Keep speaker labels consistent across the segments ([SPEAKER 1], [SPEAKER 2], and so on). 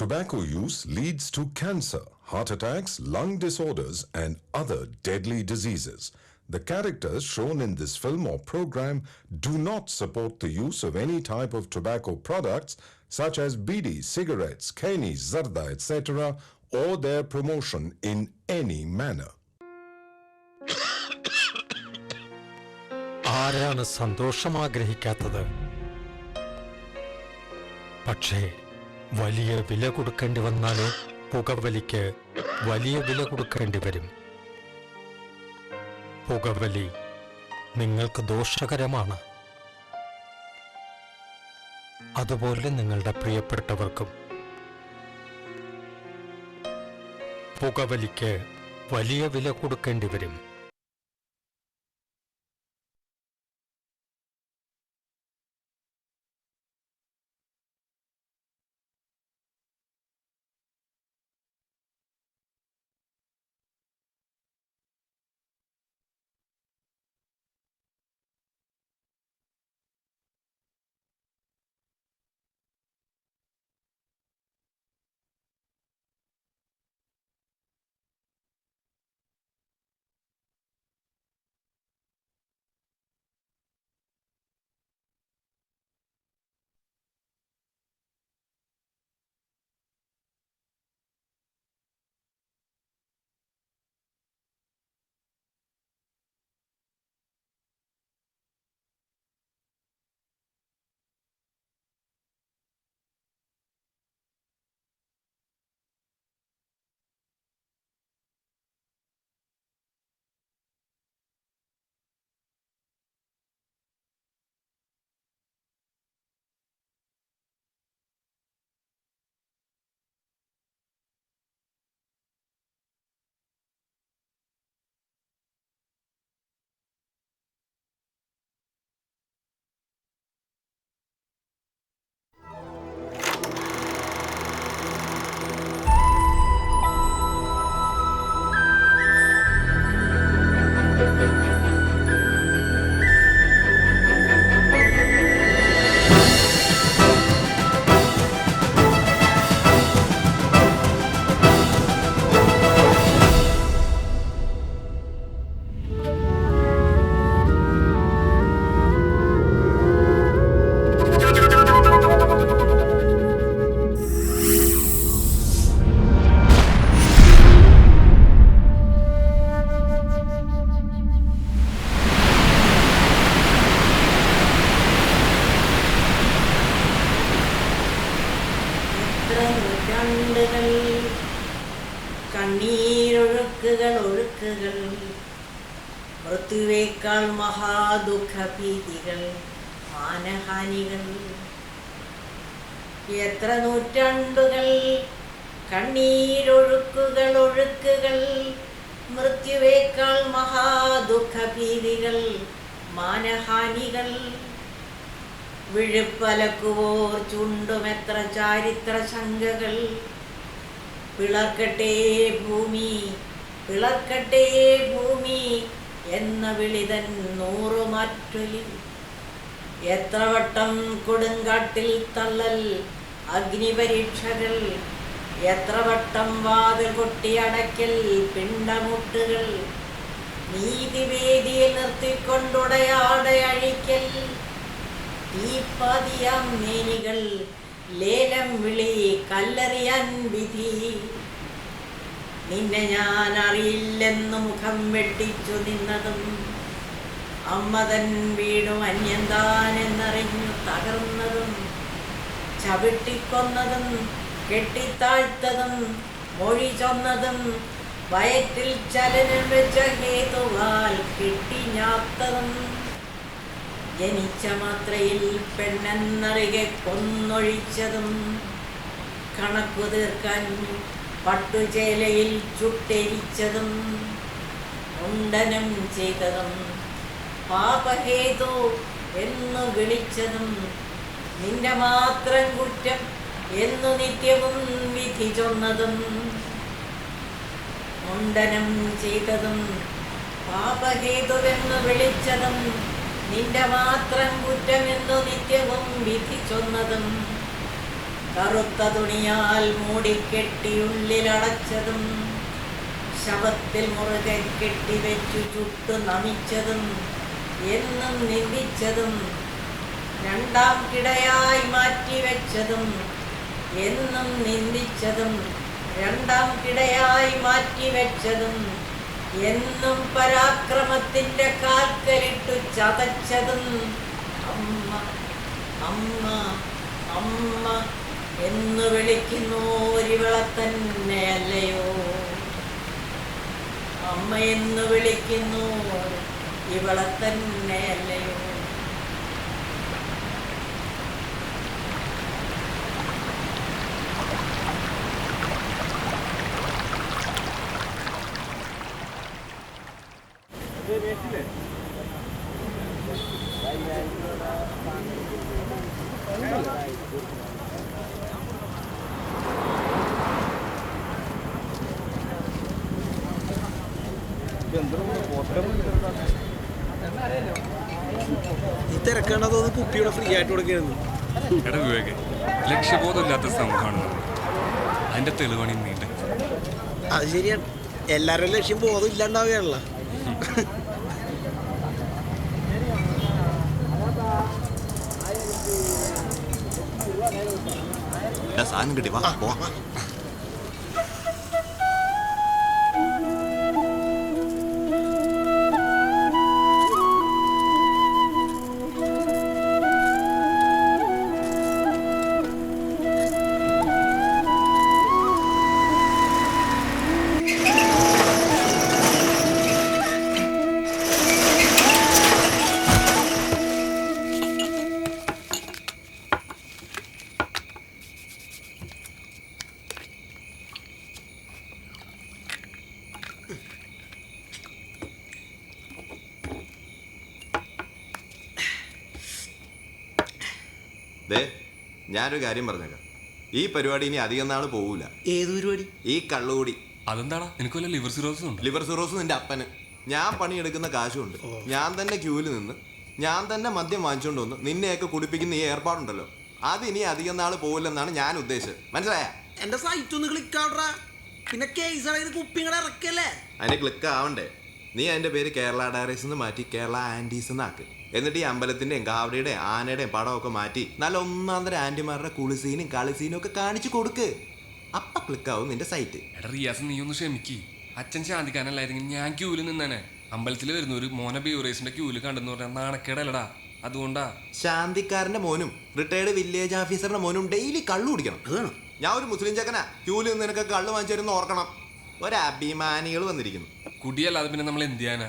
[SPEAKER 1] Tobacco use leads to cancer, heart attacks, lung disorders, and other deadly diseases. The characters shown in this film or program do not support the use of any type of tobacco products such as bidi, cigarettes, keni, zarda, etc., or their promotion in any manner.
[SPEAKER 2] ആരാണ് സന്തോഷം ആഗ്രഹിക്കാത്തത്? പക്ഷേ വലിയ വില കൊടുക്കേണ്ടി വന്നാലോ പുകവലിക്ക് വലിയ വില കൊടുക്കേണ്ടി വരും. പുകവലി നിങ്ങൾക്ക് ദോഷകരമാണ്. അതുപോലെ നിങ്ങളുടെ പ്രിയപ്പെട്ടവർക്കും. പുകവലിക്ക് വലിയ വില കൊടുക്കേണ്ടി വരും.
[SPEAKER 3] ഒഴുക്കുകൾ മൃത്യുവേക്കാൾ മഹാദുഃഖഭീതികൾ മാനഹാനികൾ. എത്ര നൂറ്റാണ്ടുകൾ കണ്ണീരൊഴുക്കുകൾ ഒഴുക്കുകൾ മൃത്യുവേക്കാൾ മഹാദുഃഖഭീതികൾ മാനഹാനികൾ. വിഴുപ്പലക്കുവോർ ചുണ്ടുമെത്ര ചാരിത്ര ശങ്കകൾ. പിളർക്കട്ടെ ഭൂമി പിളർക്കട്ടെ ഭൂമി എന്ന വിളിതൻ നൂറുമാറ്റൊലി. എത്ര വട്ടം കൊടുങ്കാട്ടിൽ തള്ളൽ അഗ്നിപരീക്ഷകൾ. എത്ര വട്ടം വാതിൽ കൊട്ടിയടയ്ക്കൽ പിണ്ടമുട്ടുകൾ. നീതിവേദിയിൽ നിർത്തിക്കൊണ്ടുടയാടെ അഴിക്കൽ. തീപ്പാതിയാം മേനികൾ ലേലം വിളി കല്ലെറിയാൻ വിധി. നിന്നെ ഞാൻ അറിയില്ലെന്ന് മുഖം വെട്ടിച്ചു നിന്നതും അമ്മതൻ വീടും അന്യന്താനെന്നറിഞ്ഞു തകർന്നതും ചവിട്ടിക്കൊന്നതും കെട്ടിത്താഴ്ത്തതും മൊഴി ചൊന്നതും വയറ്റിൽ ചലനം വെച്ച ഹേതുവാൽ കെട്ടിഞ്ഞാത്തതും ജനിച്ച മാത്രയിൽ പെണ്ണെന്നറികെ കൊന്നൊഴിച്ചതും കണക്കു തീർക്കാൻ പട്ടുചേലയിൽ ചുട്ടെരിച്ചതും മുണ്ടനം ചെയ്തതും പാപഹേതു എന്നു വിളിച്ചതും നിന്റെ മാത്രം കുറ്റം എന്നു നിത്യവും വിധി ചൊന്നതും മുണ്ടനം ചെയ്തതും പാപഹേതുവെന്നു വിളിച്ചതും നിന്റെ മാത്രം കുറ്റമെന്നു നിത്യവും വിധി ചൊന്നതും കറുത്ത തുണിയാൽ മൂടിക്കെട്ടി ഉള്ളിലടച്ചതും ശവത്തിൽ മുറുകെ കെട്ടിവെച്ചു ചുട്ടു നമിച്ചതും എന്നും നിന്ദിച്ചതും രണ്ടാം കിടയായി മാറ്റിവെച്ചതും എന്നും നിന്ദിച്ചതും രണ്ടാം കിടയായി മാറ്റിവെച്ചതും എന്നും പരാക്രമത്തിന്റെ കാൽക്കലിട്ടു ചതച്ചതും അമ്മ അമ്മ അമ്മ എന്ന് വിളിക്കുന്നു ഒരിവളെ തന്നെയല്ലയോ? അമ്മ എന്ന് വിളിക്കുന്നു ഇവളെ തന്നെയല്ലയോ?
[SPEAKER 4] ഈ തിരക്കേണ്ടതൊന്ന് കുപ്പിയുടെ ഫ്രീ ആയിട്ട് കൊടുക്കരുത്.
[SPEAKER 5] എടാ വിവേകെ, ലക്ഷ്യബോധമില്ലാത്ത സമൂഹമാണ് അതിന്റെ തെളിവാണ് നീണ്ട.
[SPEAKER 4] അത് ശരിയാണ്, എല്ലാവരും ലക്ഷ്യം ബോധം ഇല്ലാണ്ടാവുകയാണല്ലോ.
[SPEAKER 6] സാധനം കിട്ടി, വാ പോവാ. ഞാനൊരു കാര്യം പറഞ്ഞേക്കാം, ഈ പരിപാടി ഇനി അധികം നാൾ പോകൂല.
[SPEAKER 4] ഏത് പരിപാടി?
[SPEAKER 6] ഈ കള്ളുകൂടി.
[SPEAKER 5] അതെന്താടാ, നിനക്ക് വല്ല ലിവർ സിറോസും ഉണ്ട്?
[SPEAKER 6] ലിവർ സിറോസ് നിന്റെ അപ്പന്. ഞാൻ പണിയെടുക്കുന്ന കാശുണ്ട്, ഞാൻ തന്നെ ക്യൂവിൽ നിന്ന് ഞാൻ തന്നെ മദ്യം വാങ്ങിച്ചോണ്ട് വന്ന് നിന്നെയൊക്കെ കുടിപ്പിക്കുന്ന ഈ ഏർപ്പാടുണ്ടല്ലോ, അത് ഇനി അധികം നാൾ പോകില്ലെന്നാണ് ഞാൻ ഉദ്ദേശിച്ചത്. മനസ്സിലായ?
[SPEAKER 4] എന്റെ സൈറ്റ് ഒന്ന് ക്ലിക്ക് ആവട്രാ, പിന്നെ കേസ് കുപ്പിങ്ങളെ ഇറക്കല്ലേ.
[SPEAKER 6] അതിന് ക്ലിക്ക് ആവണ്ടേ? നീ അതിന്റെ പേര് കേരള ഡയറീസ് എന്ന് മാറ്റി കേരള ആൻറ്റീസ് എന്നാക്ക്. എന്നിട്ട് ഈ അമ്പലത്തിന്റെയും കാവടിയുടെയും ആനയുടെയും പടമൊക്കെ മാറ്റി നല്ല ഒന്നാന്തര ആന്റിമാരുടെ കുളിസീനും കളിസീനും ഒക്കെ കാണിച്ചു കൊടുക്ക്. അപ്പ ക്ലിക്കാവും നിന്റെ സൈറ്റ്.
[SPEAKER 5] എടാ റിയാസ്, നീ ഒന്ന് ക്ഷമിക്ക്. അച്ഛൻ ശാന്തിക്കാനല്ലായിരുന്നെങ്കിൽ ഞാൻ ക്യൂവിൽ നിന്നാനെ. അമ്പലത്തിൽ വരുന്ന ഒരു മോനെ ബീവറേസിന്റെ ക്യൂവിൽ കണ്ടെന്ന് പറഞ്ഞാൽ നാണക്കേടല്ലടാ, അതുകൊണ്ടാ.
[SPEAKER 6] ശാന്തിക്കാരന്റെ മോനും റിട്ടയർഡ് വില്ലേജ് ഓഫീസറുടെ മോനും ഡെയിലി കള്ളു കുടിക്കണം.
[SPEAKER 4] അതാണ്
[SPEAKER 6] ഞാൻ ഒരു മുസ്ലിം ചക്കനാ, ക്യൂവിൽ നിന്ന് നിനക്ക് കള്ളു വാങ്ങിച്ചു തരുന്ന ഓർക്കണം. ഒരഭിമാനികൾ വന്നിരിക്കുന്നു.
[SPEAKER 5] കുടിയല്ലാതെ പിന്നെ നമ്മൾ എന്ത് ചെയ്യാനാ?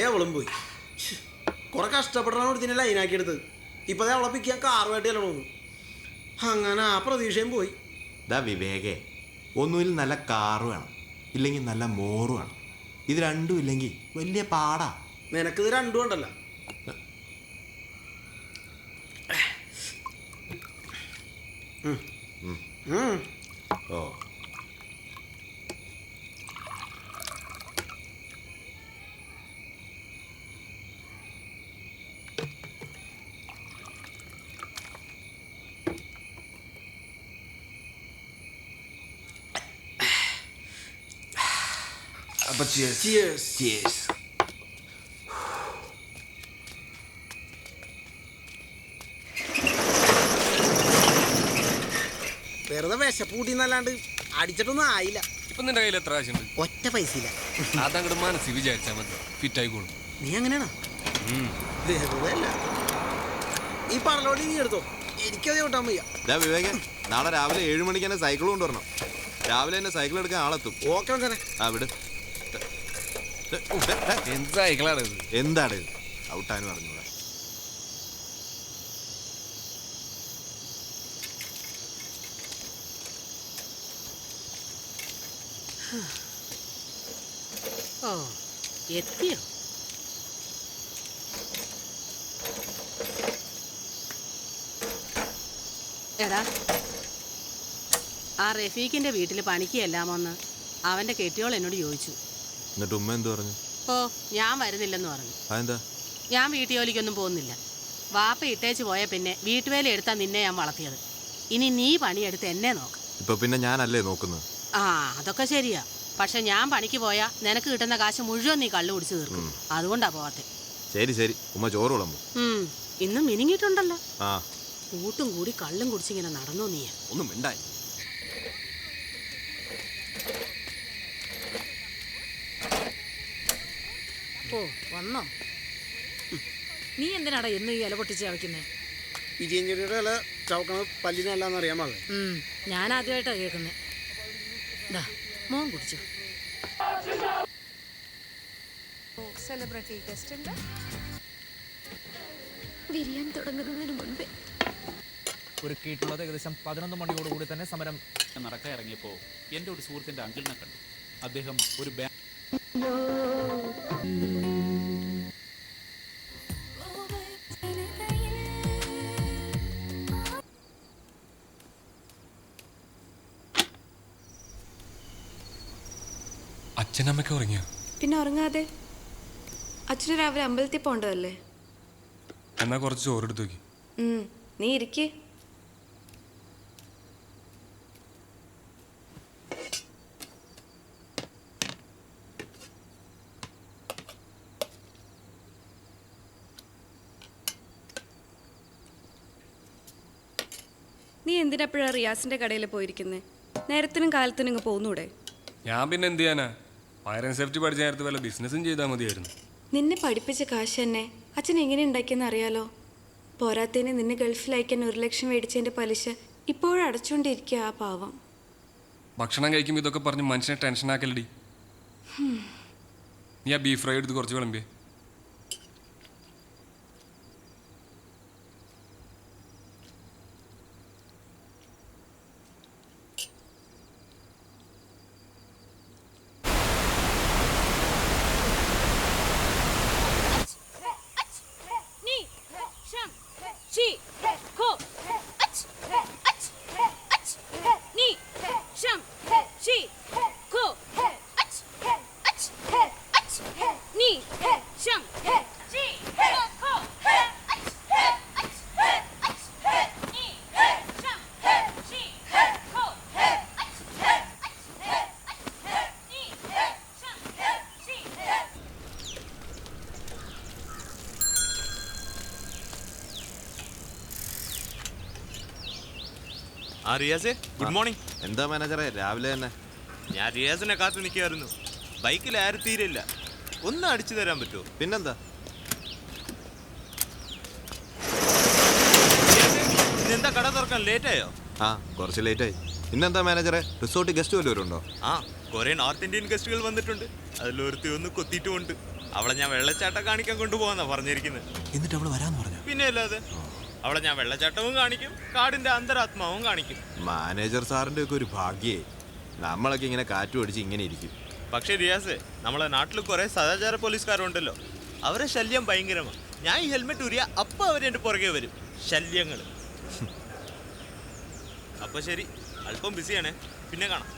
[SPEAKER 4] അവളും പോയി. കുറെ കഷ്ടപ്പെട്ടാണ് ഇതിനെ ലൈനാക്കി എടുത്തത്. ഇപ്പൊ അവളെ പിക്കാൻ കാറുമായിട്ട് ചെല്ലണമെന്ന്. അങ്ങനെ ആ പ്രതീക്ഷയും പോയി.
[SPEAKER 6] ദാ വിവേകേ, ഒന്നുമിൽ നല്ല കാറ് വേണം, ഇല്ലെങ്കിൽ നല്ല മോറ് വേണം. ഇത് രണ്ടും ഇല്ലെങ്കിൽ വലിയ പാടാ.
[SPEAKER 4] നിനക്കിത് രണ്ടും ഉണ്ടല്ലോ.
[SPEAKER 6] ഓ
[SPEAKER 5] അപ്പൊ
[SPEAKER 4] Cheers. വെറുതെ വിശപ്പൂട്ടിന്നല്ലാണ്ട് അടിച്ചിട്ടൊന്നും ആയില്ല.
[SPEAKER 5] ഇപ്പൊ നിന്റെ കയ്യിൽ എത്ര കാശുണ്ട്?
[SPEAKER 4] ഒറ്റ പൈസ ഇല്ല.
[SPEAKER 5] അതങ്ങോട്ട് മനസ്സിൽ വിചാരിച്ചാൽ മതി, ഫിറ്റ് ആയിക്കോളും.
[SPEAKER 4] നീ അങ്ങനെയാണോ? വെറുതെയല്ല. ഈ പറലോടി നീ എടുത്തോ, എനിക്കത് കൂട്ടാൻ വയ്യ.
[SPEAKER 6] വിവേകേ, നാളെ രാവിലെ 7 മണിക്ക് തന്നെ സൈക്കിൾ കൊണ്ടുവരണം. രാവിലെ തന്നെ സൈക്കിൾ എടുക്കാൻ ആളെത്തും.
[SPEAKER 4] ഓക്കെ തന്നെ.
[SPEAKER 6] ആ വിട്.
[SPEAKER 5] എന്ത് സൈക്കിളാണ് ഇത്?
[SPEAKER 6] എന്താണ് ഔട്ടാന്ന് പറഞ്ഞൂടാ.
[SPEAKER 7] ഓ, എത്തിയോ? എടാ, ആ റഫീഖിന്റെ വീട്ടിൽ പണിക്ക് ചെല്ലാമോന്ന് അവന്റെ കെട്ടിയോൾ എന്നോട് ചോദിച്ചു.
[SPEAKER 6] എന്നിട്ട് ഉമ്മ എന്ത് പറഞ്ഞു?
[SPEAKER 7] ഓ, ഞാൻ വരുന്നില്ലെന്ന് പറഞ്ഞു.
[SPEAKER 6] അതെന്താ?
[SPEAKER 7] ഞാൻ വീട്ടുജോലിക്കൊന്നും പോകുന്നില്ല. വാപ്പ ഇട്ടേച്ച് പോയ പിന്നെ വീട്ടുവേല എടുത്താൽ നിന്നെ ഞാൻ വളർത്തിയത്. ഇനി നീ പണിയെടുത്ത് എന്നെ നോക്ക്.
[SPEAKER 6] ഇപ്പൊ പിന്നെ ഞാനല്ലേ നോക്കുന്നത്.
[SPEAKER 7] ആ അതൊക്കെ ശരിയാ. പക്ഷെ ഞാൻ പണിക്ക് പോയാ നിനക്ക് കിട്ടുന്ന കാശ് മുഴുവൻ നീ കള്ളു കുടിച്ച് തീർക്കും. അതുകൊണ്ടാ പോവാത്തെ.
[SPEAKER 6] ശരി ശരി, ഉമ്മ ചോറ് വിളമ്പു.
[SPEAKER 7] ഇന്നും മിനിങ്ങിട്ടുണ്ടല്ലോ.
[SPEAKER 6] ആ
[SPEAKER 7] കൂട്ടും കൂടി കള്ളും കുടിച്ചിങ്ങനെ നടന്നു നീ.
[SPEAKER 6] ഒന്നും മിണ്ടായി.
[SPEAKER 8] ഓ വന്നോ? നീ എന്തിനാടാ എന്നും ഈ ഇല പൊട്ടിച്ച് ചവയ്ക്കുന്നേ?
[SPEAKER 4] ഇരിയഞ്ചെടിയുടെ ഇല ചവക്കണത് പല്ലിനല്ലാന്ന് അറിയാൻ പാടില്ലേ?
[SPEAKER 8] ഞാൻ ആദ്യമായിട്ടാണ് കേൾക്കുന്നത്. ദാ മോൻ കുടിച്ചു.
[SPEAKER 9] സെലിബ്രിറ്റി ഗസ്റ്റുണ്ട്. വിരിയാൻ തുടങ്ങുന്നതിന് മുൻപേ
[SPEAKER 10] ഒരുക്കിയിട്ടുള്ളത് ഏകദേശം 11 മണിയോടുകൂടി തന്നെ സമരം നടക്കാൻ ഇറങ്ങിയപ്പോൾ എൻ്റെ ഒരു സുഹൃത്തിൻ്റെ അങ്കിളിനെ കണ്ടു. അദ്ദേഹം ഒരു
[SPEAKER 5] അച്ഛനമ്മയ്ക്ക് ഉറങ്ങിയോ?
[SPEAKER 9] പിന്നെ ഉറങ്ങാതെ. അച്ഛന് രാവിലെ അമ്പലത്തിൽ പോണ്ടതല്ലേ?
[SPEAKER 5] എന്നാ കുറച്ച് ചോറെടുത്ത് നോക്കി.
[SPEAKER 9] നീ ഇരിക്കേ. നീ എന്തിനെപ്പോഴാ റിയാസിന്റെ കടയിൽ പോയിരിക്കുന്നത്? നേരത്തിനും കാലത്തിനും ഇങ്ങ് പോകുന്നൂടെ?
[SPEAKER 5] ഞാൻ പിന്നെ എന്ത് ചെയ്യാനാ? ഫയർ ആൻഡ് സേഫ്റ്റി പഠിച്ച നേരത്തെ വല്ല ബിസിനസ്സും ചെയ്താൽ മതിയായിരുന്നു.
[SPEAKER 9] നിന്നെ പഠിപ്പിച്ച കാശ് തന്നെ അച്ഛൻ എങ്ങനെ ഉണ്ടാക്കിയെന്ന് അറിയാലോ. പോരാത്തതിന് നിന്നെ ഗൾഫിൽ അയക്കാൻ 1 ലക്ഷം മേടിച്ചതിന്റെ പലിശ ഇപ്പോഴും അടച്ചുകൊണ്ടിരിക്കുക ആ പാവം.
[SPEAKER 5] ഭക്ഷണം കഴിക്കുമ്പോൾ ഇതൊക്കെ പറഞ്ഞ് മനുഷ്യനെ ടെൻഷൻ ആക്കലടി. നീ ആ ബീഫ് ഫ്രൈ എടുത്ത് കുറച്ച് വിളമ്പിയേ.
[SPEAKER 6] ആ റിയാസേ, ഗുഡ് മോർണിംഗ്. എന്താ മാനേജറെ രാവിലെ തന്നെ?
[SPEAKER 11] ഞാൻ റിയാസിനെ കാത്തു നിൽക്കായിരുന്നു. ബൈക്കിൽ ആരും തീരില്ല. ഒന്ന് അടിച്ചു തരാൻ പറ്റുമോ?
[SPEAKER 6] പിന്നെന്താ?
[SPEAKER 11] ഇന്നെന്താ കട തുറക്കാൻ ലേറ്റായോ?
[SPEAKER 6] ആ കുറച്ച് ലേറ്റായി. ഇന്നെന്താ മാനേജറെ, റിസോർട്ട് ഗസ്റ്റ് വല്ലവരും ഉണ്ടോ?
[SPEAKER 11] ആ കുറെ നോർത്ത് ഇന്ത്യൻ ഗസ്റ്റുകൾ വന്നിട്ടുണ്ട്. അതിലൊരുത്തി ഒന്ന് കൊത്തിയിട്ടുമുണ്ട്. അവളെ ഞാൻ വെള്ളച്ചാട്ടം കാണിക്കാൻ കൊണ്ടുപോകാന്നാ പറഞ്ഞിരിക്കുന്നത്.
[SPEAKER 6] എന്നിട്ട് അവള് വരാന്ന് പറഞ്ഞു?
[SPEAKER 11] പിന്നെ അല്ലാതെ. അവളെ ഞാൻ വെള്ളച്ചാട്ടവും കാണിക്കും, കാടിന്റെ അന്തരാത്മാവും കാണിക്കും.
[SPEAKER 6] മാനേജർ സാറിന്റെ ഒക്കെ ഒരു ഭാഗ്യേ. നമ്മളൊക്കെ ഇങ്ങനെ കാറ്റു അടിച്ച് ഇങ്ങനെ ഇരിക്കും.
[SPEAKER 11] പക്ഷേ റിയാസ്, നമ്മളെ നാട്ടിൽ കുറെ സദാചാര പോലീസുകാരുണ്ടല്ലോ. അവരെ ശല്യം ഭയങ്കരമാണ്. ഞാൻ ഈ ഹെൽമെറ്റ് ഊരിയ അപ്പം അവരെന്റെ പുറകെ വരും. ശല്യങ്ങൾ. അപ്പൊ ശരി, അല്പം ബിസിയാണേ. പിന്നെ കാണാം.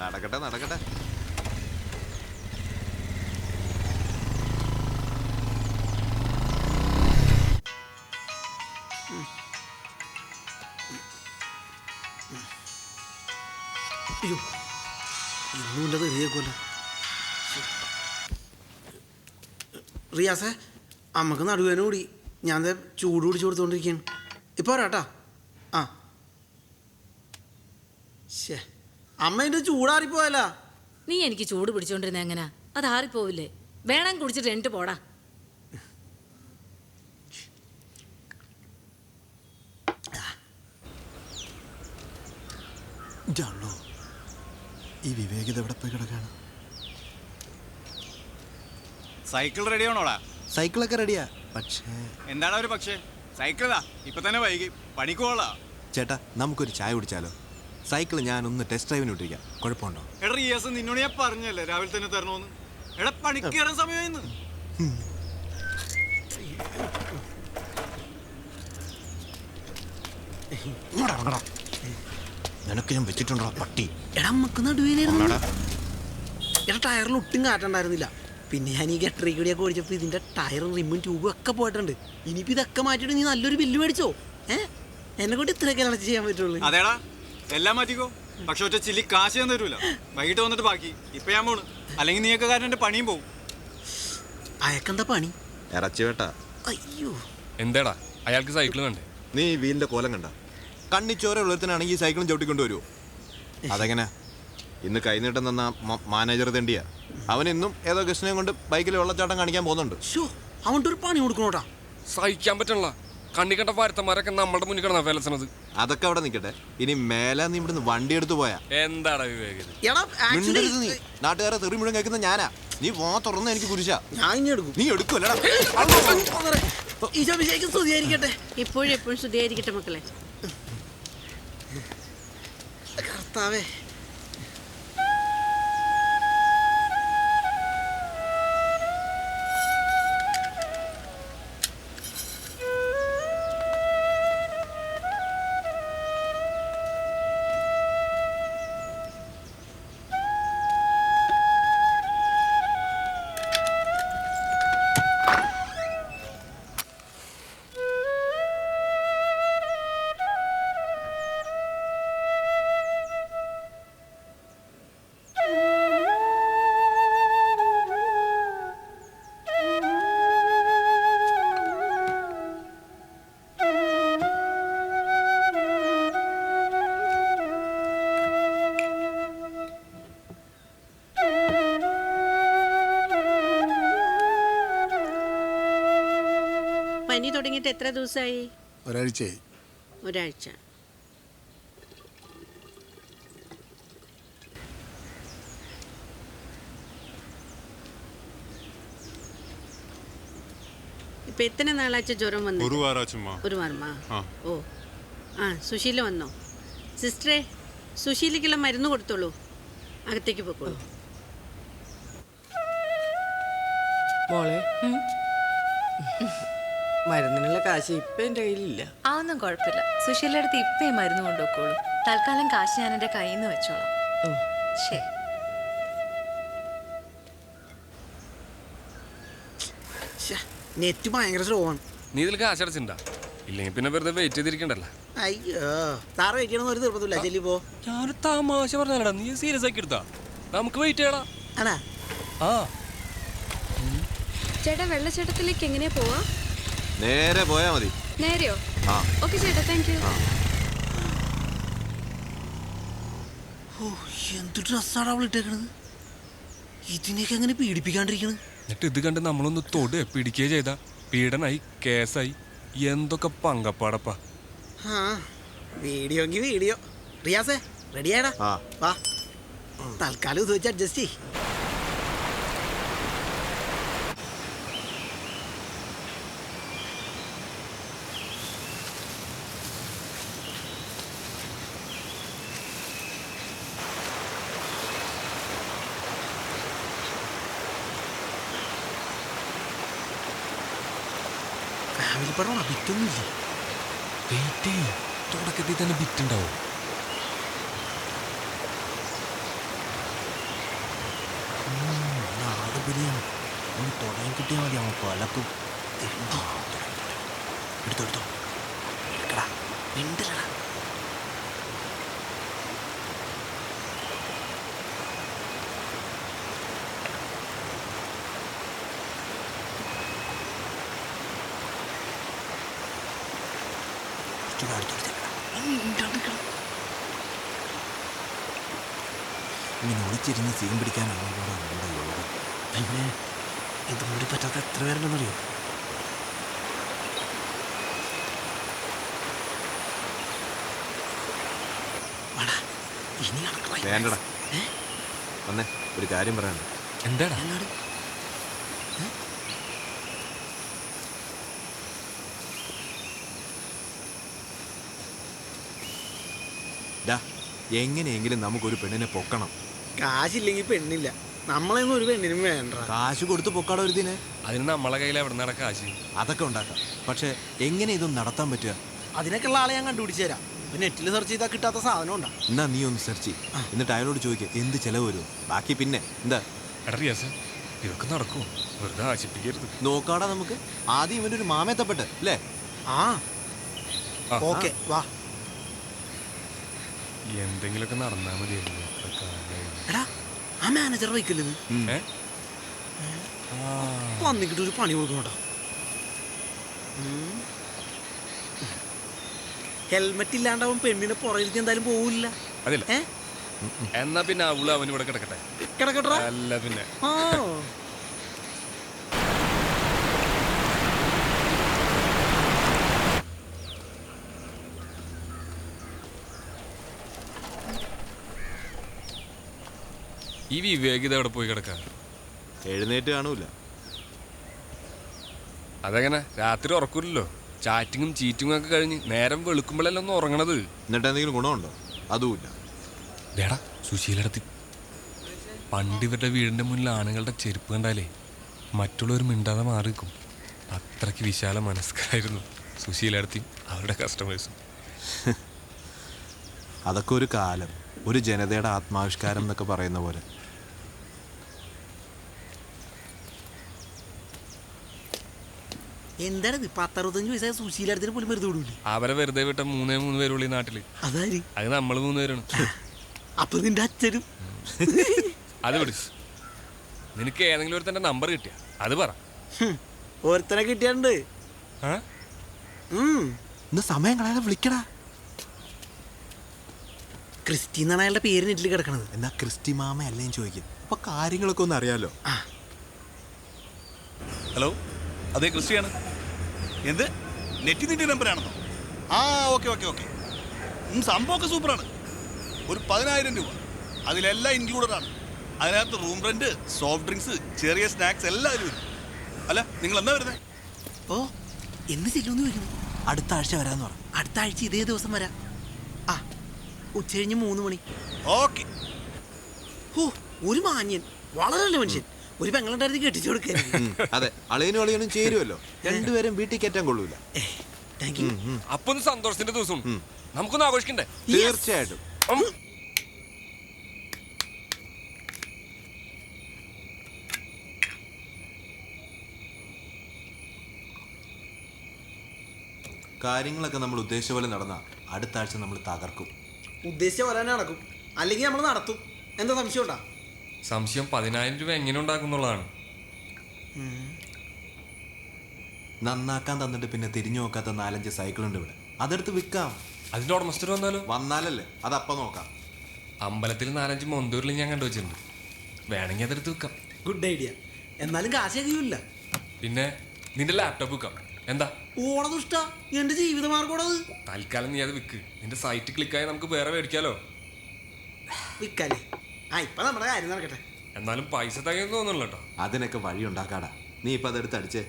[SPEAKER 6] നടക്കട്ടെ നടക്കട്ടെ.
[SPEAKER 4] ഇന്നുമില്ലത് എഴുതിയേക്കുമല്ലോ. റിയാസേ, അമ്മക്ക് നടുവേന കൂടി. ഞാൻ ചൂട് പിടിച്ചു കൊടുത്തോണ്ടിരിക്കുകയാണ്. ഇപ്പോൾ വരാട്ടാ. ആ ശേ, അമ്മ എൻ്റെ ചൂടാറിപ്പോയല്ല.
[SPEAKER 8] നീ എനിക്ക് ചൂട് പിടിച്ചോണ്ടിരുന്ന എങ്ങനാ? അത് ആറിപ്പോവില്ലേ? വേണം കുടിച്ചിട്ട് എന്നിട്ട് പോടാ.
[SPEAKER 4] ഇതാണല്ലോ ഈ വിവേകിത എവിടെ പോയി കിടക്കാണ്?
[SPEAKER 11] സൈക്കിൾ റെഡിയാണോടാ?
[SPEAKER 6] സൈക്കിളൊക്കെ റെഡിയാ. പക്ഷേ
[SPEAKER 11] എന്താണ് ഒരു പക്ഷേ? സൈക്കിളാ ഇപ്പൊ തന്നെ വൈകി. പണിക്കോളാ.
[SPEAKER 6] ചേട്ടാ, നമുക്കൊരു ചായ കുടിച്ചാലോ? സൈക്കിൾ ഞാനൊന്ന് ടെസ്റ്റ് ഡ്രൈവിന് വിട്ടിരിക്കാം. കുഴപ്പമുണ്ടോ?
[SPEAKER 11] എടാ റിയാസ്, നിന്നോട് ഞാൻ പറഞ്ഞല്ലേ രാവിലെ തന്നെ തരണോന്ന്. എടാ പണിക്ക് കയറാൻ സമയമായിന്ന്.
[SPEAKER 6] നിനക്ക് ഞാൻ വെച്ചിട്ടുണ്ടോ പട്ടി?
[SPEAKER 4] എടാ അമ്മക്ക് നടുവേനായിരുന്നു. എടാ ടയറിൽ ഒട്ടും കാറ്റുണ്ടായിരുന്നില്ല. പിന്നെ ഞാൻ ഈ ഗട്ടറിക്കടിയൊക്കെ ഓടിച്ചപ്പോൾ ഇതിൻ്റെ ടയറും റിമ്മും ട്യൂബും ഒക്കെ പോയിട്ടുണ്ട്. ഇനിയിപ്പോൾ ഇതൊക്കെ മാറ്റിയിട്ട് നീ നല്ലൊരു ബില്ല് മേടിച്ചോ? എന്നെ കൊണ്ട് ഇത്രയൊക്കെ ചെയ്യാൻ പറ്റുള്ളൂ.
[SPEAKER 12] അതേടാ, എല്ലാം മാറ്റിക്കോ. പക്ഷെ ഒറ്റ ചില്ലി കാശ് ഞാൻ തരൂല. വൈകിട്ട് വന്നിട്ട് ബാക്കി. ഇപ്പൊ ഞാൻ പോണ്, അല്ലെങ്കിൽ നീയൊക്കെ കാരണം എന്റെ പണിയും പോവും.
[SPEAKER 4] അയക്കെന്താ പണി?
[SPEAKER 6] ഇറച്ചി വേട്ടാ.
[SPEAKER 4] അയ്യോ,
[SPEAKER 5] എന്താടാ അയാൾക്ക് സൈക്കിൾ വേണ്ടേ?
[SPEAKER 6] നീ ഈ വീലിന്റെ കോലം കണ്ട കണ്ണിച്ചോര ഉള്ളവരത്തിനാണെങ്കിൽ ഈ സൈക്കിളും ചവിട്ടിക്കൊണ്ട് വരുമോ? അതെങ്ങനെ? ഇന്ന് കൈനീട്ടം തന്ന മാനേജർ തെണ്ടിയാ. അവൻ ഇന്നും ഏതോ കൃഷ്ണനെ കൊണ്ട് ബൈക്കിൽ വെള്ളച്ചാട്ടം കാണിക്കാൻ പോകുന്നുണ്ട്.
[SPEAKER 4] അവൻ്റെ ഒരു പണി കൊടുക്കണോട്ടാ.
[SPEAKER 5] സഹിക്കാൻ പറ്റണല്ല. കണ്ണി കണ്ട വാരത്തന്മാരൊക്കെ നമ്മുടെ മുന്നിൽ കിടന്ന വിലസണത്.
[SPEAKER 6] അതൊക്കെ അവിടെ നിൽക്കട്ടെ. ഇനി മേലെ നീ ഇവിടുന്ന് വണ്ടി എടുത്തു പോയാ
[SPEAKER 5] എന്താടാ വിവേക്?
[SPEAKER 6] നീ നാട്ടുകാരെ തെറി മുഴുവൻ കഴിക്കുന്ന ഞാനാ. നീ വാ തുറന്ന് എനിക്ക് കുരിശാ.
[SPEAKER 4] ഞാൻ ഇനി എടുക്കും.
[SPEAKER 6] നീ എടുക്കുമല്ലടാ.
[SPEAKER 7] ഇപ്പോഴും എപ്പോഴും സ്തുതിയായിരിക്കട്ടെ മക്കളെ.
[SPEAKER 4] കർത്താവേ,
[SPEAKER 7] പനി തുടങ്ങിയിട്ട് എത്ര ദിവസമായി?
[SPEAKER 4] ഒരാഴ്ചയായി.
[SPEAKER 7] ഒരാഴ്ച. ഇപ്പൊ എത്ര നാളാച്ച ജ്വരം വന്നു? ഒരു വാരമാ? ഓ ആ, സുശീല വന്നോ? സിസ്റ്ററെ, സുശീലക്കുള്ള മരുന്ന് കൊടുത്തോളൂ. അകത്തേക്ക് പോക്കോളൂ.
[SPEAKER 3] മോളെ, മരുന്നിനുള്ള കാശ് ഇപ്പൊ എന്റെ കയ്യിലില്ല.
[SPEAKER 13] അതൊന്നും കുഴപ്പമില്ല. സുശീലയുടെ അടുത്ത് ഇപ്പേ മരുന്ന് കൊണ്ടുപോയിക്കോളൂ. തൽക്കാലം കാശ് ഞാൻ എന്റെ കയ്യിൽ നിന്ന് വെച്ചോളാം. ശരി.
[SPEAKER 4] നെറ്റ് ഭയങ്കര സ്ലോ ആണ്.
[SPEAKER 5] നീ ഇതിൽ കാശ് അടച്ചിണ്ടാ? ഇല്ലെങ്കിൽ പിന്നെ വെറുതെ വെയിറ്റ് ചെയ്തിരിക്കണ്ടല്ലോ.
[SPEAKER 4] അയ്യോ, സാറ് വെയിറ്റ് ചെയ്യണമെന്ന് ഒരു നിർബന്ധമില്ല. ചെല്ലി പോ.
[SPEAKER 5] ഞാനൊരു തമാശ പറഞ്ഞാലടാ, നീ സീരിയസ് ആക്കി എടുത്താ. നമുക്ക് വെയിറ്റ് ചെയ്യടാ.
[SPEAKER 4] ആണാ?
[SPEAKER 5] ആ
[SPEAKER 9] ചേട്ടാ, വെള്ളച്ചാട്ടത്തിലേക്ക് എങ്ങനെയാ പോവാ?
[SPEAKER 6] നേരെ പോയാ മതി.
[SPEAKER 9] നേരെയോ? ഓക്കെ ചേട്ടാ, താങ്ക് യു.
[SPEAKER 4] എന്ത് ഡ്രസ്സാണ് അവൾ ഇട്ടേക്കണത്? ഇതിനെയൊക്കെ എങ്ങനെ പീഡിപ്പിക്കാണ്ടിരിക്കണത്?
[SPEAKER 5] എന്നിട്ട് ഇത് കണ്ട് നമ്മളൊന്ന് തൊടുക പിടിക്കുകയോ ചെയ്താ പീഡനായി, കേസായി, എന്തൊക്കെ പങ്കപ്പാടപ്പാ.
[SPEAKER 4] വീഡിയോ എങ്കിൽ വീഡിയോ. റിയാസേ, റെഡിയാടാ? വാ, തൽക്കാലം ഇത് വെച്ച് അഡ്ജസ്റ്റ് ചെയ്. ഫാമിലി പടമാണ്, ബിറ്റൊന്നുമില്ല.
[SPEAKER 5] വെയിറ്റ് തുടക്കത്തിൽ തന്നെ ബിറ്റുണ്ടാവും.
[SPEAKER 4] നാട് ബലിയാണ്. ഒന്ന് തുടങ്ങി കിട്ടിയാൽ മതി. അവൻ പലക്കും എടുത്തോ എടുത്തോ. എടുക്കടാ, മിണ്ടല്ലടാ. ഇങ്ങനെ ഒളിച്ചിരുന്ന് സീൻ പിടിക്കാനാണ് നമ്മുടെ യോഗം. പിന്നെ ഇതും കൂടി പറ്റാത്ത എത്ര പേരുണ്ടെന്നറിയോ?
[SPEAKER 6] വേണ്ടടാ, വന്നേ, ഒരു കാര്യം പറയണ്ട.
[SPEAKER 5] എന്താടാ?
[SPEAKER 6] എങ്ങനെയെങ്കിലും നമുക്കൊരു പെണ്ണിനെ പൊക്കണം.
[SPEAKER 4] കാശില്ലെങ്കിൽ പെണ്ണില്ല. നമ്മളെയൊന്നും ഒരു പെണ്ണിനും വേണ്ട.
[SPEAKER 6] കാശ് കൊടുത്ത് പൊക്കാടോ ഒരു ദിനെ.
[SPEAKER 5] അതിന് നമ്മളെ കയ്യിൽ എവിടെ നിന്നാ കാശ്?
[SPEAKER 6] അതൊക്കെ ഉണ്ടാക്കാം. പക്ഷെ എങ്ങനെ ഇതൊന്നും നടത്താൻ പറ്റുക?
[SPEAKER 4] അതിനൊക്കെയുള്ള ആളെ ഞാൻ കണ്ടുപിടിച്ചു തരാം. നെറ്റിൽ സെർച്ച് ചെയ്താൽ കിട്ടാത്ത സാധനം ഉണ്ടാ.
[SPEAKER 6] എന്നാ നീ ഒന്ന് സെർച്ച് ചെയ്യും, എന്നിട്ട് അയാളോട് ചോദിക്കുക എന്ത് ചെലവ് വരും. ബാക്കി പിന്നെ എന്താ
[SPEAKER 5] ഇതൊക്കെ നടക്കും. വെറുതെ ആശിപ്പിക്കരുത്.
[SPEAKER 6] നോക്കാടാ നമുക്ക്. ആദ്യം ഇവൻ്റെ ഒരു മാമയെത്തപ്പെട്ട് അല്ലേ?
[SPEAKER 4] ആ, ഓക്കെ വാ.
[SPEAKER 5] എന്തെങ്കിലുമൊക്കെ നടന്നാ മതിയായിരുന്നു.
[SPEAKER 4] എടാ ആ മാനേജർ വയ്ക്കല്ലേ വന്നിട്ട് ഒരു പണി കൊടുക്കണോട്ടോ. ഹെൽമെറ്റ് ഇല്ലാണ്ടാവും പെണ്ണിനെ പുറകിലേക്ക് എന്തായാലും പോവില്ല.
[SPEAKER 5] അതില്ല. എന്നാ പിന്നെ അവള് അവന് ഇവിടെ കിടക്കട്ടെ.
[SPEAKER 4] കിടക്കട്ടെ.
[SPEAKER 5] അല്ല പിന്നെ ഈ വിവേകിത അവിടെ പോയി കിടക്ക.
[SPEAKER 6] എഴുന്നേറ്റ് കാണൂല.
[SPEAKER 5] അതെങ്ങനെ രാത്രി ഉറക്കൂലല്ലോ. ചാറ്റിങ്ങും ചീറ്റിങ്ങും ഒക്കെ കഴിഞ്ഞ് നേരം വെളുക്കുമ്പോഴല്ലേ ഒന്ന് ഉറങ്ങണത്.
[SPEAKER 6] എന്നിട്ട് എന്തെങ്കിലും ഗുണമുണ്ടോ? അതുമില്ല.
[SPEAKER 5] ദേടാ സുശീലടത്തി പണ്ട് ഇവരുടെ വീടിന്റെ മുന്നിൽ ആണുങ്ങളുടെ ചെരുപ്പ് കണ്ടാലേ മറ്റുള്ളവർ മിണ്ടാതെ മാറി നിൽക്കും. അത്രയ്ക്ക് വിശാല മനസ്കരായിരുന്നു സുശീലടത്തി അവരുടെ കസ്റ്റമേഴ്സും.
[SPEAKER 6] അതൊക്കെ ഒരു കാലം, ഒരു ജനതയുടെ ആത്മാവിഷ്കാരം എന്നൊക്കെ പറയുന്ന പോലെ.
[SPEAKER 4] എന്താണ് 10-65 വയസ്സായ സുശീലത്തിന് പോലും വെറുതെ വിടൂലേ?
[SPEAKER 5] അവരെ വെറുതെ വിട്ട 3 പേരുള്ളൂ ഈ നാട്ടില്.
[SPEAKER 4] അതായത്
[SPEAKER 5] അത് നമ്മള് 3 പേരാണ്.
[SPEAKER 4] അപ്പൊ നിന്റെ അച്ഛനും
[SPEAKER 5] അത് വിട്. നിനക്ക് ഏതെങ്കിലും ഒരുത്തന്റെ നമ്പർ കിട്ടിയ അത് പറ.
[SPEAKER 4] ഒരുത്തനെ കിട്ടിയുണ്ട്.
[SPEAKER 6] സമയം കളയാതെ വിളിക്കടാ.
[SPEAKER 4] ക്രിസ്റ്റി എന്നാണ് അയാളുടെ പേര് നെറ്റിൽ കിടക്കണത്.
[SPEAKER 6] എന്നാ ക്രിസ്റ്റി മാമ അല്ലേന്ന് ചോദിക്കും. അപ്പൊ കാര്യങ്ങളൊക്കെ ഒന്ന് അറിയാലോ.
[SPEAKER 14] ഹലോ, അതെ ക്രിസ്റ്റിയാണ്. എന്ത് നെറ്റ് നിന്റെ നമ്പറാണെന്നോ? ആ ഓക്കെ ഓക്കെ ഓക്കെ. സംഭവമൊക്കെ സൂപ്പറാണ്. ഒരു 10,000 രൂപ, അതിലെല്ലാം ഇൻക്ലൂഡഡാണ്. അതിനകത്ത് റൂം റെന്റ്, സോഫ്റ്റ് ഡ്രിങ്ക്സ്, ചെറിയ സ്നാക്സ് എല്ലാം അതിൽ വരും. അല്ല നിങ്ങൾ എന്നാ വരുന്നത്?
[SPEAKER 4] ഓ എന്ന് ചെല്ലുമെന്ന് ചോദിക്കുന്നു.
[SPEAKER 6] അടുത്ത ആഴ്ച വരാന്ന് പറ.
[SPEAKER 4] അടുത്ത ആഴ്ച ഇതേ ദിവസം വരാം. ആ ഉച്ചകഴിഞ്ഞ് 3 മണി.
[SPEAKER 14] ഓക്കെ.
[SPEAKER 4] ഓ ഒരു മാന്യൻ, വളരെ നല്ല മനുഷ്യൻ. ഒരു പെങ്ങളുണ്ടായിരുന്നു കെട്ടിച്ചു കൊടുക്കാൻ.
[SPEAKER 6] അതെ, അളിയനും അളിയനും ചേരുമല്ലോ. രണ്ടുപേരും വീട്ടിൽ കയറ്റാൻ കൊള്ളൂല.
[SPEAKER 5] അപ്പൊ ഒന്ന് സന്തോഷത്തിന്റെ ദിവസം നമുക്കൊന്ന് ആഘോഷിക്കണ്ടേ?
[SPEAKER 6] തീർച്ചയായിട്ടും. കാര്യങ്ങളൊക്കെ നമ്മൾ ഉദ്ദേശിച്ച പോലെ നടന്ന അടുത്ത ആഴ്ച നമ്മൾ തകർക്കും.
[SPEAKER 4] ഉദ്ദേശിച്ച പോലെ തന്നെ നടക്കും, അല്ലെങ്കിൽ നമ്മൾ നടത്തും. എന്താ സംശയം ഉണ്ടാ?
[SPEAKER 5] സംശയം 10,000 രൂപ എങ്ങനെ ഉണ്ടാക്കുന്നുള്ളതാണ്.
[SPEAKER 6] നന്നാക്കാൻ തന്നിട്ട് പിന്നെ തിരിഞ്ഞു നോക്കാത്ത 4-5 സൈക്കിളുണ്ട് ഇവിടെ. അതെടുത്ത് വിൽക്കാം.
[SPEAKER 5] അതിന്റെ ഉടമസ്ഥർ
[SPEAKER 6] വന്നാലല്ലേ അതപ്പം നോക്കാം.
[SPEAKER 5] അമ്പലത്തിൽ 4-5 മൊന്തൂരിൽ ഞാൻ കണ്ടുവച്ചിട്ടുണ്ട്. വേണമെങ്കിൽ അതെടുത്ത് വിൽക്കാം.
[SPEAKER 4] Good idea. എന്നാലും കാശ് കഴിയൂല.
[SPEAKER 5] പിന്നെ നിന്റെ ലാപ്ടോപ്പ് വിൽക്കാം. എന്താ
[SPEAKER 4] ഓണദുഷ്ട, എന്റെ ജീവിതമാർഗോടത്.
[SPEAKER 5] തൽക്കാലം നീ അത് വിൽക്ക്. നിന്റെ സൈറ്റ് ക്ലിക്കായി നമുക്ക് വേറെ മേടിക്കാലോ.
[SPEAKER 4] വിൽക്കാലേ? ആ ഇപ്പൊ നമ്മുടെ കാര്യം നടക്കട്ടെ.
[SPEAKER 5] എന്നാലും പൈസ തകയെന്ന് തോന്നുന്നു കേട്ടോ.
[SPEAKER 6] അതിനൊക്കെ വഴി ഉണ്ടാക്കാടാ. നീ ഇപ്പൊ അതെടുത്ത് അടിച്ചേ.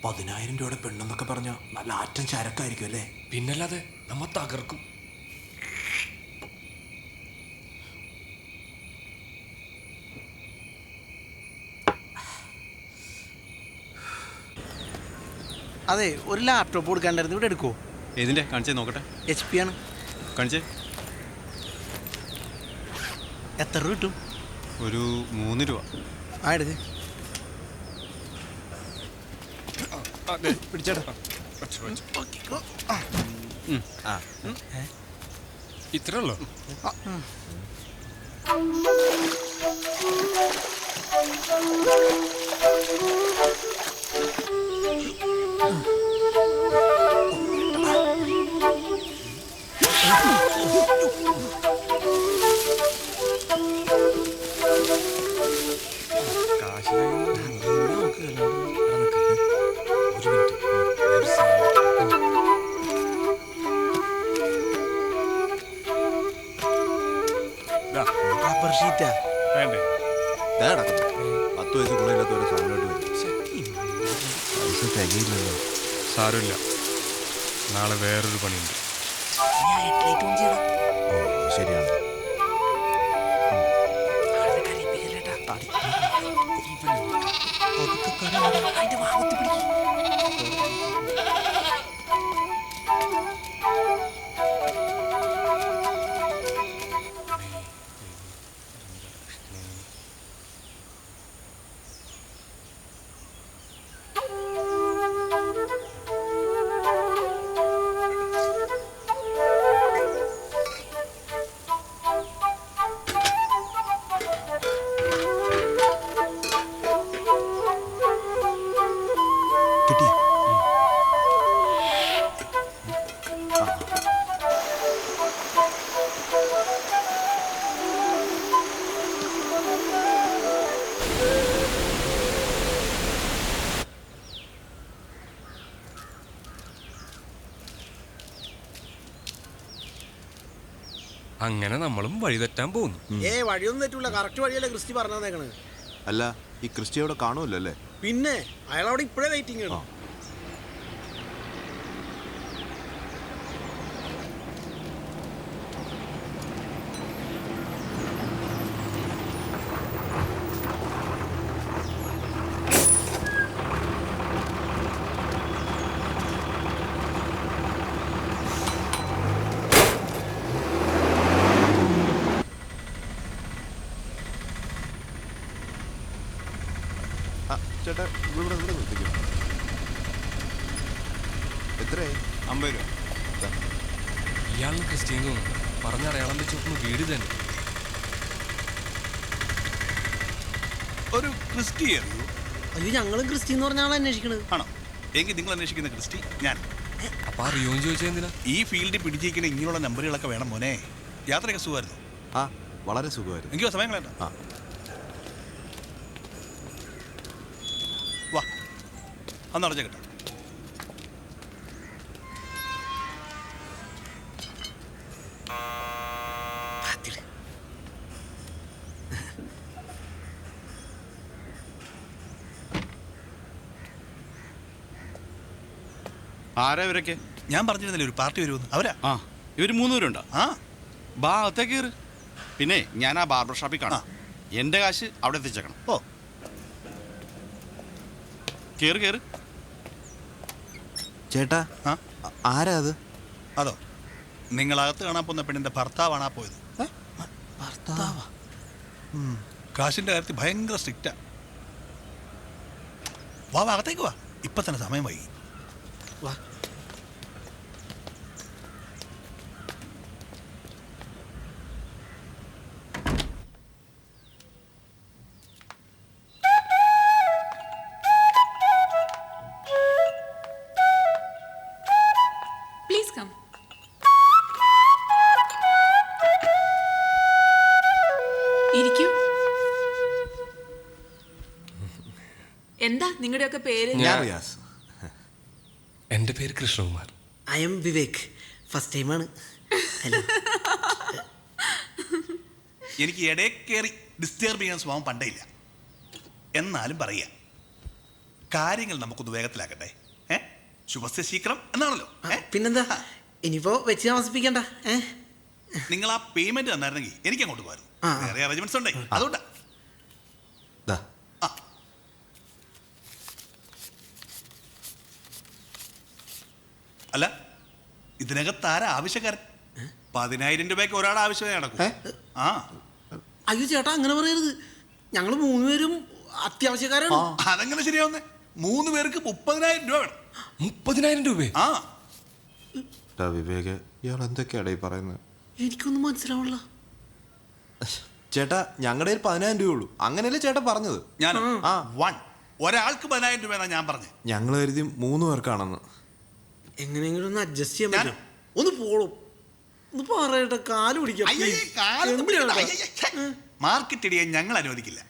[SPEAKER 6] 10,000 രൂപയുടെ പെണ്ണെന്നൊക്കെ പറഞ്ഞ നല്ല ആറ്റം ചരക്കായിരിക്കും അല്ലേ?
[SPEAKER 5] പിന്നല്ലാതെ നമ്മ തകർക്കും.
[SPEAKER 4] അതെ, ഒരു ലാപ്ടോപ്പ് കൊടുക്കാണ്ടായിരുന്നു. ഇവിടെ എടുക്കുമോ?
[SPEAKER 12] ഏതിൻ്റെ കാണിച്ചേ നോക്കട്ടെ.
[SPEAKER 4] HP ആണ്.
[SPEAKER 12] കാണിച്ചേ.
[SPEAKER 4] എത്ര രൂപ കിട്ടും?
[SPEAKER 12] ഒരു 3 രൂപ.
[SPEAKER 4] ആ എടുക്ക്.
[SPEAKER 12] പിടിച്ചേട്ടാ.
[SPEAKER 5] ഇത്രേ ഉള്ളോ?
[SPEAKER 6] വേണ്ടേ? 10 വയസ്സ് ഗുണമില്ലാത്തവരെ സാധനമായിട്ട് വരും. പൈസ തികയില്ലല്ലോ.
[SPEAKER 5] സാരമില്ല, നാളെ വേറൊരു പണിയുണ്ട്.
[SPEAKER 6] ഓ ശരിയാണ്.
[SPEAKER 5] അങ്ങനെ നമ്മളും വഴിതെറ്റാൻ പോകുന്നു.
[SPEAKER 4] വഴിയൊന്നും തെറ്റൂല, കറക്റ്റ് വഴിയല്ലേ ക്രിസ്റ്റി പറഞ്ഞേക്കണ്.
[SPEAKER 6] അല്ല, ഈ ക്രിസ്റ്റി അവിടെ കാണുമല്ലോ അല്ലേ?
[SPEAKER 4] പിന്നെ അയാളവിടെ ഇപ്പോഴേ വെയിറ്റിംഗ് ആണ്.
[SPEAKER 6] ചേട്ടാ ഇവിടെ നിർത്തിക്കും. എത്രയായി?
[SPEAKER 14] 50 രൂപ.
[SPEAKER 5] ഇയാളും ക്രിസ്ത്യൻ തോന്നുന്നു. പറഞ്ഞ അടയാളം വെച്ച് നോക്കുമ്പോൾ വീട് തന്നെ.
[SPEAKER 14] ഒരു ക്രിസ്റ്റി അറിയൂ?
[SPEAKER 4] അയ്യോ, ഞങ്ങളും ക്രിസ്റ്റി എന്ന് പറഞ്ഞ ആളെ അന്വേഷിക്കണത്.
[SPEAKER 14] ആണോ? എങ്കിൽ നിങ്ങൾ അന്വേഷിക്കുന്ന ക്രിസ്റ്റി ഞാൻ.
[SPEAKER 5] അപ്പൊ അറിയോന്ന് ചോദിച്ചാൽ എന്തിനാ?
[SPEAKER 14] ഈ ഫീൽഡിൽ പിടിച്ചിരിക്കുന്ന ഇങ്ങനെയുള്ള നമ്പറുകളൊക്കെ വേണം മോനെ. യാത്രയൊക്കെ സുഖമായിരുന്നു?
[SPEAKER 6] ആ, വളരെ സുഖമായിരുന്നു.
[SPEAKER 14] എങ്കിലോ സമയം കളയണ്ട. വാ, അന്ന് അടച്ച കേട്ടോ.
[SPEAKER 12] ആരാ ഇവരൊക്കെ?
[SPEAKER 14] ഞാൻ പറഞ്ഞിരുന്നില്ലേ ഒരു പാർട്ടി വരുമെന്ന്. അവരാ?
[SPEAKER 12] ആ, ഇവർ 3 പേരുണ്ടോ?
[SPEAKER 14] ആ,
[SPEAKER 12] ബാ അകത്തേക്ക് കയറ്. പിന്നെ ഞാൻ ആ ബാർബർ ഷാപ്പിൽ കാണാം. എൻ്റെ കാശ് അവിടെ എത്തിച്ചേക്കണം.
[SPEAKER 14] ഓ,
[SPEAKER 12] കയറ് കയറ്.
[SPEAKER 6] ചേട്ടാ, ആരാ അത്?
[SPEAKER 14] അതോ, നിങ്ങളകത്ത് കാണാൻ പോകുന്ന പെണ്ണിന്റെ ഭർത്താവാണ് ആ പോയത്.
[SPEAKER 6] ഭർത്താവാ?
[SPEAKER 14] കാശിന്റെ കാര്യത്തിൽ ഭയങ്കര സ്ട്രിക്റ്റാ. വാ, അകത്തേക്ക് വാ. ഇപ്പൊ തന്നെ സമയം വൈകി. വാ.
[SPEAKER 13] Please come. ഇരിക്കൂ. എന്താ നിങ്ങളുടെയൊക്കെ പേര്?
[SPEAKER 6] ഞാൻ റിയാസ്.
[SPEAKER 5] എൻ്റെ പേര് Krishnakumar.
[SPEAKER 4] I am Vivek. First ടൈമാണ്.
[SPEAKER 14] എനിക്ക് ഇടയിൽ കയറി ഡിസ്റ്റർബ് ചെയ്യാൻ സ്വഭാവം പണ്ടേ ഇല്ല. എന്നാലും പറയാ, കാര്യങ്ങൾ നമുക്കൊന്ന് വേഗത്തിലാക്കട്ടെ. ശുഭസ്യ ശീക്രം എന്നാണല്ലോ.
[SPEAKER 4] പിന്നെന്താ, ഇനിയിപ്പോ വെച്ച് താമസിപ്പിക്കണ്ട.
[SPEAKER 14] നിങ്ങൾ ആ പേയ്മെന്റ് തന്നായിരുന്നെങ്കിൽ എനിക്ക് അങ്ങോട്ട് പോയിരുന്നു. വേറെ അറേഞ്ച്മെന്റ്സ് ഉണ്ടേ, അതുകൊണ്ടാ. അല്ല, ഇതിനകത്ത് ആരാ ആവശ്യക്കാരൻ? 10,000 രൂപയ്ക്ക് ഒരാൾ ആവശ്യമായി നടക്കും. ആ,
[SPEAKER 4] അയ്യോ ചേട്ടാ, അങ്ങനെ പറയരുത്. ഞങ്ങൾ 3 പേരും അത്യാവശ്യക്കാരാണ്.
[SPEAKER 14] അതെങ്ങനെ ശരിയാവുന്നേ? 3 പേർക്ക് 30,000 രൂപ വേണം.
[SPEAKER 5] 30,000 രൂപ?
[SPEAKER 14] ആ,
[SPEAKER 6] വിവേക്, ഇയാൾ എന്തൊക്കെയാടാ ഈ പറയുന്നത്?
[SPEAKER 4] എനിക്കൊന്നും മനസ്സിലാവണല്ലോ.
[SPEAKER 6] ചേട്ടാ, ഞങ്ങളുടെ 10,000 രൂപയുള്ളൂ. അങ്ങനെയല്ലേ ചേട്ടാ പറഞ്ഞത്?
[SPEAKER 14] ഞാൻ ഒരാൾക്ക് 10,000 രൂപ ഞാൻ പറഞ്ഞു.
[SPEAKER 6] ഞങ്ങൾ കരുതി 3 പേർക്കാണെന്ന്.
[SPEAKER 4] എങ്ങനെയെങ്കിലും ഒന്ന് അഡ്ജസ്റ്റ് ചെയ്യാൻ പറ്റും? ഒന്ന് പോളും, ഒന്ന് പറയട്ടെ, കാല് പിടിക്കാം.
[SPEAKER 14] മാർക്കറ്റ് ഇടിയാൻ ഞങ്ങൾ അനുവദിക്കില്ല.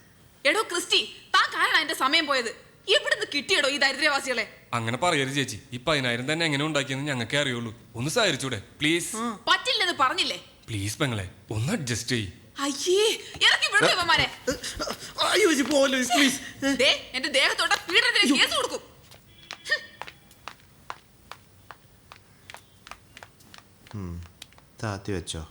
[SPEAKER 13] എടോ ക്രിസ്റ്റി, താൻ കാരണം എന്റെ സമയം പോയത്. എവിടുന്ന് കിട്ടിയടോ ഈ ദരിദ്രവാസികളെ?
[SPEAKER 5] അങ്ങനെ പറയരുത് ചേച്ചി. ഈ 10,000 തന്നെ എങ്ങനെ ഉണ്ടാക്കിയെന്ന് ഞങ്ങൾക്കേ അറിയുള്ളൂ. ഒന്ന് സഹരിച്ചൂടെ പ്ലീസ്?
[SPEAKER 13] പറ്റില്ലെന്ന് പറഞ്ഞില്ലേ?
[SPEAKER 5] പ്ലീസ് പെങ്ങളെ, ഒന്ന് അഡ്ജസ്റ്റ് ചെയ്യ്.
[SPEAKER 13] അയ്യേ, ഇറക്കി വിടൂ ഇവന്മാരെ. എന്റെ ദേഹത്തോട്ട പീഡനത്തിന് കേസ് കൊടുക്കും.
[SPEAKER 6] താത്തി വെച്ചോ.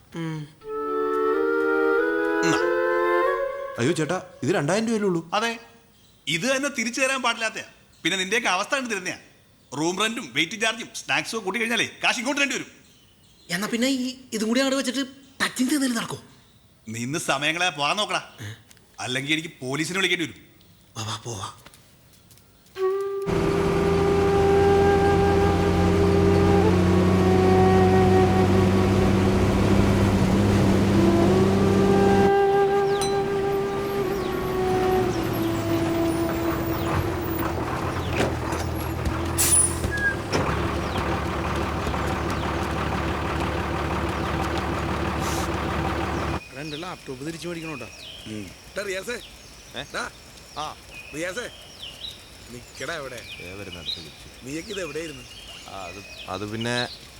[SPEAKER 6] അയ്യോ ചേട്ടാ, ഇത് 2,000 രൂപയല്ലേ ഉള്ളൂ.
[SPEAKER 14] അതെ, ഇത് തന്നെ തിരിച്ചു തരാൻ പാടില്ലാത്ത. പിന്നെ നിന്റെയൊക്കെ അവസ്ഥ കണ്ട് തരുന്നയാ. റൂം റെന്റും വെയിറ്റിംഗ് ചാർജും സ്നാക്സും കൂട്ടി കഴിഞ്ഞാലേ കാശ് ഇങ്ങോട്ട് രണ്ടു വരും.
[SPEAKER 4] എന്നാ പിന്നെ ഇതും കൂടി അങ്ങോട്ട് വെച്ചിട്ട് ടച്ചിങ് എന്തെങ്കിലും നടക്കോ?
[SPEAKER 14] നിന്ന് സമയങ്ങളെ പോകാൻ നോക്കടാ, അല്ലെങ്കിൽ എനിക്ക് പോലീസിനെ വിളിക്കേണ്ടി വരും.
[SPEAKER 4] പോവാ.
[SPEAKER 15] എൻ്റെ ലാപ്ടോപ്പ് തിരിച്ചു മേടിക്കണോട്ടാ. റിയാസേ, റിയാസേ, നിക്കടാ എവിടെ? നീയൊക്കെ ഇത് എവിടെയായിരുന്നു?
[SPEAKER 6] അത് പിന്നെ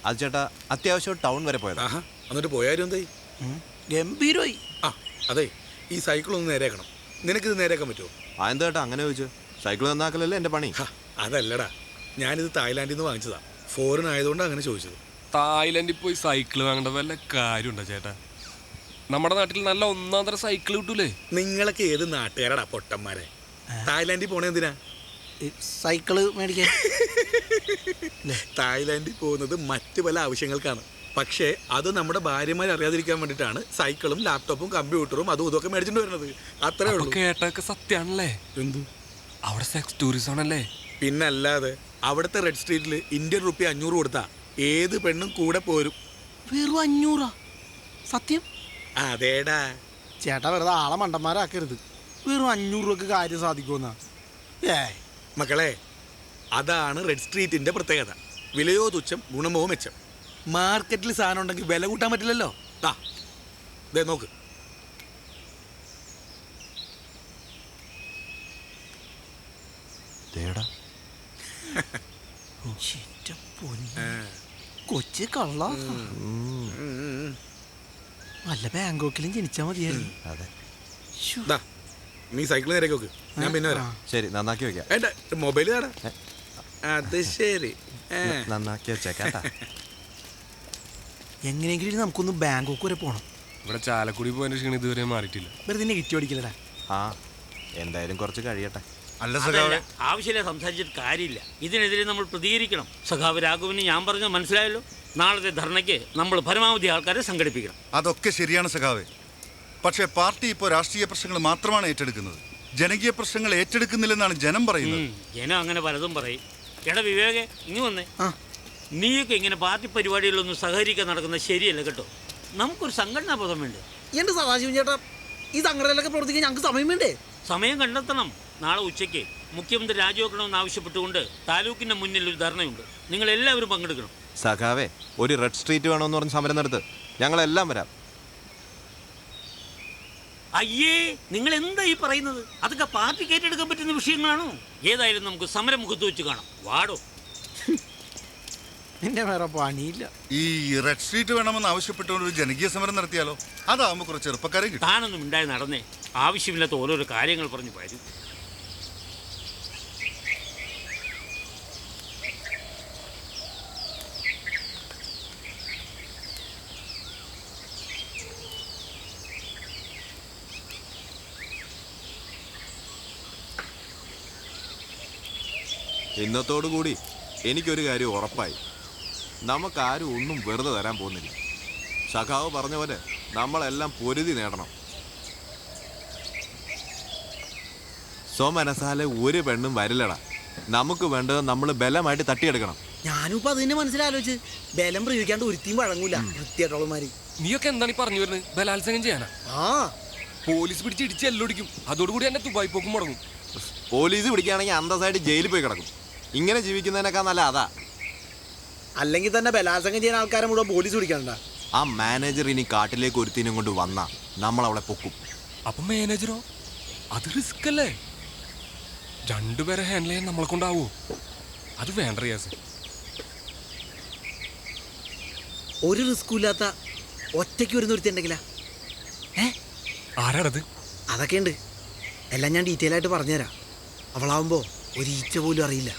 [SPEAKER 6] അത് ചേട്ടാ, അത്യാവശ്യം ടൗൺ വരെ പോയതാ.
[SPEAKER 15] എന്നിട്ട് പോയാലും എന്തായി? ഗംഭീരമായി. ആ അതെ, ഈ സൈക്കിൾ ഒന്ന് നേരെയാക്കണം. നിനക്കിത് നേരെയാക്കാൻ പറ്റുമോ?
[SPEAKER 6] എന്താ ഏട്ടാ അങ്ങനെ ചോദിച്ചു? സൈക്കിൾ നന്നാക്കലല്ലേ എൻ്റെ പണി.
[SPEAKER 15] അതല്ലടാ, ഞാനിത് തായ്ലാൻഡിൽ നിന്ന് വാങ്ങിച്ചതാ. ഫോറിൻ ആയതുകൊണ്ട് അങ്ങനെ ചോദിച്ചത്.
[SPEAKER 5] തായ്ലൻഡിൽ പോയി സൈക്കിൾ വാങ്ങേണ്ട വല്ല കാര്യമുണ്ടോ ചേട്ടാ? നമ്മുടെ നാട്ടിൽ നല്ല ഒന്നാം തരം സൈക്കിൾ കിട്ടൂലേ?
[SPEAKER 15] നിങ്ങളൊക്കെ ഏത് നാട്ടുകാരടാ പൊട്ടന്മാരെ? തായ്ലാൻഡിൽ പോണേ എന്തിനാ?
[SPEAKER 4] സൈക്കിള് മേടിക്കാൻ.
[SPEAKER 15] തായ്ലാൻഡിൽ പോകുന്നത് മറ്റു പല ആവശ്യങ്ങൾക്കാണ്. പക്ഷേ അത് നമ്മുടെ ഭാര്യമാർ അറിയാതിരിക്കാൻ വേണ്ടിയിട്ടാണ് സൈക്കിളും ലാപ്ടോപ്പും കമ്പ്യൂട്ടറും അതും ഇതൊക്കെ മേടിച്ചിട്ട് വരുന്നത്. അത്രേ ഉള്ളൂ.
[SPEAKER 5] കേട്ടൊക്കെ സത്യാണല്ലേ?
[SPEAKER 15] എന്ത്?
[SPEAKER 5] അവിടെ സെക്സ് ടൂറിസം ആണല്ലേ?
[SPEAKER 15] പിന്നല്ലാതെ. അവിടുത്തെ റെഡ് സ്ട്രീറ്റിൽ ഇന്ത്യൻ റുപ്പി 500 കൊടുത്താ ഏത് പെണ്ണും കൂടെ പോരും.
[SPEAKER 4] വെറും 500? സത്യം?
[SPEAKER 15] അതേടാ.
[SPEAKER 4] ചേട്ടാ വെറുതെ ആളെ മണ്ടന്മാരാക്കരുത്. വെറും 500 രൂപക്ക് കാര്യം സാധിക്കുമെന്നാ?
[SPEAKER 15] മക്കളെ, അതാണ് റെഡ് സ്ട്രീറ്റിന്റെ പ്രത്യേകത. വിലയോ തുച്ഛം, ഗുണമോ മെച്ചം. മാർക്കറ്റിൽ സാധനം ഉണ്ടെങ്കിൽ വില കൂട്ടാൻ പറ്റില്ലല്ലോ. ദേ നോക്ക്.
[SPEAKER 4] കൊച്ചു കള്ള. വല്ല ബാങ്കോക്കിലും ജനിച്ചാ മതിയായിരുന്നു.
[SPEAKER 15] നീ സൈക്കിൾ നേരെ നോക്ക്, ഞാൻ പിന്നെ വരാം.
[SPEAKER 6] ശരി, നന്നാക്കി വെക്കാം.
[SPEAKER 15] മൊബൈൽ തരാ. അത് ശരി,
[SPEAKER 6] നന്നാക്കി വെച്ചേക്കാട്ടാ.
[SPEAKER 4] എങ്ങനെയെങ്കിലും നമുക്കൊന്ന് ബാങ്കോക്ക് വരെ പോണം.
[SPEAKER 5] ഇവിടെ ചാലക്കുടി പോയതിന്റെ ക്ഷീണം ഇതുവരെ മാറിയിട്ടില്ല.
[SPEAKER 4] വെറുതെ നെഗറ്റീവ് അടിക്കില്ലടാ.
[SPEAKER 6] എന്തായാലും കുറച്ച് കഴിയട്ടെ.
[SPEAKER 16] ആവശ്യമില്ല സംസാരിച്ചിട്ട് കാര്യമില്ല. ഇതിനെതിരെ നമ്മൾ പ്രതികരിക്കണം. സഖാവ് രാഘവന് ഞാൻ പറഞ്ഞത് മനസ്സിലായല്ലോ. നാളത്തെ ധർണയ്ക്ക് നമ്മൾ പരമാവധി ആൾക്കാരെ സംഘടിപ്പിക്കണം.
[SPEAKER 14] അതൊക്കെ ശരിയാണ് സഖാവേ. പക്ഷേ പാർട്ടി ഇപ്പോൾ രാഷ്ട്രീയ പ്രശ്നങ്ങൾ മാത്രമാണ് ഏറ്റെടുക്കുന്നത്. ജനകീയ പ്രശ്നങ്ങൾ ഏറ്റെടുക്കുന്നില്ലെന്നാണ് ജനം പറയുന്നത്.
[SPEAKER 16] ജനം അങ്ങനെ പലതും പറയും. എടാ വിവേകെ, ഇനി വന്നേ. നീയൊക്കെ ഇങ്ങനെ പാർട്ടി പരിപാടികളൊന്നും സഹകരിക്കാൻ നടക്കുന്നത് ശരിയല്ല കേട്ടോ. നമുക്കൊരു സംഘടനാ ബോധം വേണ്ടേ?
[SPEAKER 4] എന്റെ സദാശിവൻ ചേട്ടാ, ഈ സംഘടനയിലൊക്കെ പ്രവർത്തിക്കാൻ ഞങ്ങൾക്ക് സമയം വേണ്ടേ?
[SPEAKER 16] സമയം കണ്ടെത്തണം. നാളെ ഉച്ചയ്ക്ക് മുഖ്യമന്ത്രി രാജിവെക്കണമെന്ന് ആവശ്യപ്പെട്ടുകൊണ്ട് താലൂക്കിന്റെ മുന്നിൽ ഒരു ധർണയുണ്ട്. നിങ്ങൾ എല്ലാവരും പങ്കെടുക്കണം.
[SPEAKER 6] സഖാവേ, ഒരു റെഡ് സ്ട്രീറ്റ് വേണമെന്ന് പറഞ്ഞ് സമരം നടത്ത്. ഞങ്ങളെല്ലാം വരാം.
[SPEAKER 16] അയ്യേ, നിങ്ങൾ എന്താ ഈ പറയുന്നത്? അതൊക്കെ പാർട്ടിക്ക് ഏറ്റെടുക്കാൻ പറ്റുന്ന വിഷയങ്ങളാണോ? ഏതായാലും നമുക്ക് സമരം മുഖത്ത് വെച്ച് കാണാം. വാടോ.
[SPEAKER 4] നിന്റെ വേറെ പണിയില്ല.
[SPEAKER 14] ഈ റെഡ് സ്ട്രീറ്റ് വേണമെന്ന് ആവശ്യപ്പെട്ടുകൊണ്ട് ഒരു ജനകീയ സമരം നടത്തിയാലോ? അതാവുമ്പോൾ കുറച്ച് ചെറുപ്പക്കാരെ കിട്ടും.
[SPEAKER 16] താനൊന്നും ഉണ്ടായി നടന്നേ. ആവശ്യമില്ലാത്ത ഓരോരോ കാര്യങ്ങൾ പറഞ്ഞു വരും.
[SPEAKER 6] ഇന്നത്തോടുകൂടി എനിക്കൊരു കാര്യം ഉറപ്പായി. നമുക്കാരും ഒന്നും വെറുതെ തരാൻ പോകുന്നില്ല. സഖാവ് പറഞ്ഞ പോലെ നമ്മളെല്ലാം പൊരുതി നേടണം. സ്വമനസാലെ ഒരു പെണ്ണും വരില്ലടാ. നമുക്ക് വേണ്ടത് നമ്മൾ ബലമായിട്ട് തട്ടിയെടുക്കണം.
[SPEAKER 4] ഞാനും ഇപ്പൊ അത് തന്നെ മനസ്സിലാലോചിച്ച്. ബലം പ്രയോഗിക്കാണ്ട് ഒരുത്തിയും വഴങ്ങൂല വൃത്തിയായിട്ടുള്ളമാര്.
[SPEAKER 5] നീയൊക്കെ എന്താണ് ഈ പറഞ്ഞു വരുന്നത്? ബലാത്സംഗം ചെയ്യാനാ? പോലീസ് പിടിച്ച് ഇടിച്ച് എല്ലൊടിക്കും. അതോടുകൂടി എന്നെ ദുബായ് പോക്കും മുടങ്ങും.
[SPEAKER 6] പോലീസ് പിടിക്കുകയാണെങ്കിൽ അന്തസ്സായിട്ട് ജയിലിൽ പോയി കിടക്കും. ഇങ്ങനെ ജീവിക്കുന്നതിനേക്കാൾ നല്ല അതാ.
[SPEAKER 4] അല്ലെങ്കിൽ തന്നെ ബലാത്സംഗം ചെയ്യുന്ന ആൾക്കാരെ മുഴുവൻ പോലീസ് പിടിക്കാനുണ്ടാ.
[SPEAKER 6] ആ മാനേജർ ഇനി കാട്ടിലേക്ക് ഒരുത്തിനും കൊണ്ട് വന്നാ നമ്മൾ അവളെ പൊക്കും.
[SPEAKER 5] അപ്പൊ മാനേജറോ? അത് റിസ്ക് അല്ലേ? രണ്ടുപേരെ ഹാൻഡിൽ ചെയ്യാൻ നമ്മളെ കൊണ്ടാവോ? അത് വേണ്ട റിയാസ്.
[SPEAKER 4] ഒരു റിസ്കും ഇല്ലാത്ത ഒറ്റയ്ക്ക് വരുന്ന ഒരുത്തിണ്ടെങ്കിലാ?
[SPEAKER 5] ആരാണത്?
[SPEAKER 4] അതൊക്കെ ഉണ്ട്. എല്ലാം ഞാൻ ഡീറ്റെയിൽ ആയിട്ട് പറഞ്ഞുതരാം. അവളാവുമ്പോ ഒരു ഈച്ച പോലും അറിയില്ല.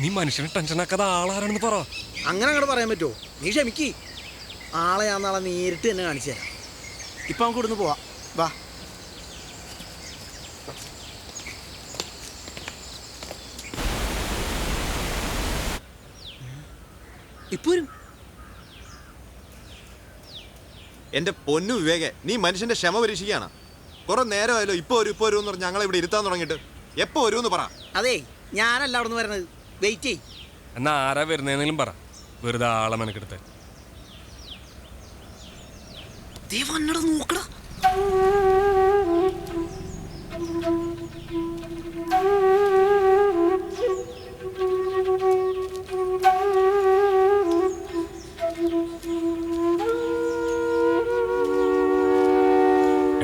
[SPEAKER 5] നീ മനുഷ്യനെ ടെൻഷനാക്കാതെ ആളാരാണെന്ന് പറ.
[SPEAKER 4] അങ്ങനെ അങ്ങോട്ട് പറയാൻ പറ്റുമോ? നീ ക്ഷമിക്ക്. ആളെ ഞാൻ നാളെ നേരിട്ട് തന്നെ കാണിച്ചു തരാം. ഇപ്പൊ നമുക്ക് ഇവിടുന്ന് പോവാം. വാ. ഇപ്പൊ
[SPEAKER 6] എന്റെ പൊന്നു വിവേകെ, നീ മനുഷ്യന്റെ ക്ഷമ പരീക്ഷിക്കുകയാണ്. കുറെ നേരമായല്ലോ ഇപ്പൊ വരും എന്ന് പറഞ്ഞ് ഞങ്ങളെ ഇവിടെ ഇരുത്താൻ തുടങ്ങിയിട്ട്. എപ്പോ വരുമെന്ന് പറ.
[SPEAKER 4] അതെ, ഞാനല്ല അവിടെ നിന്ന് വരണത്. വെയിറ്റ് ചെയ്.
[SPEAKER 5] എന്നാ ആരാ വരുന്നതെങ്കിലും പറ. വെറുതെ ആളെ മെനക്കെടുത്ത്.
[SPEAKER 4] നോക്കടാ.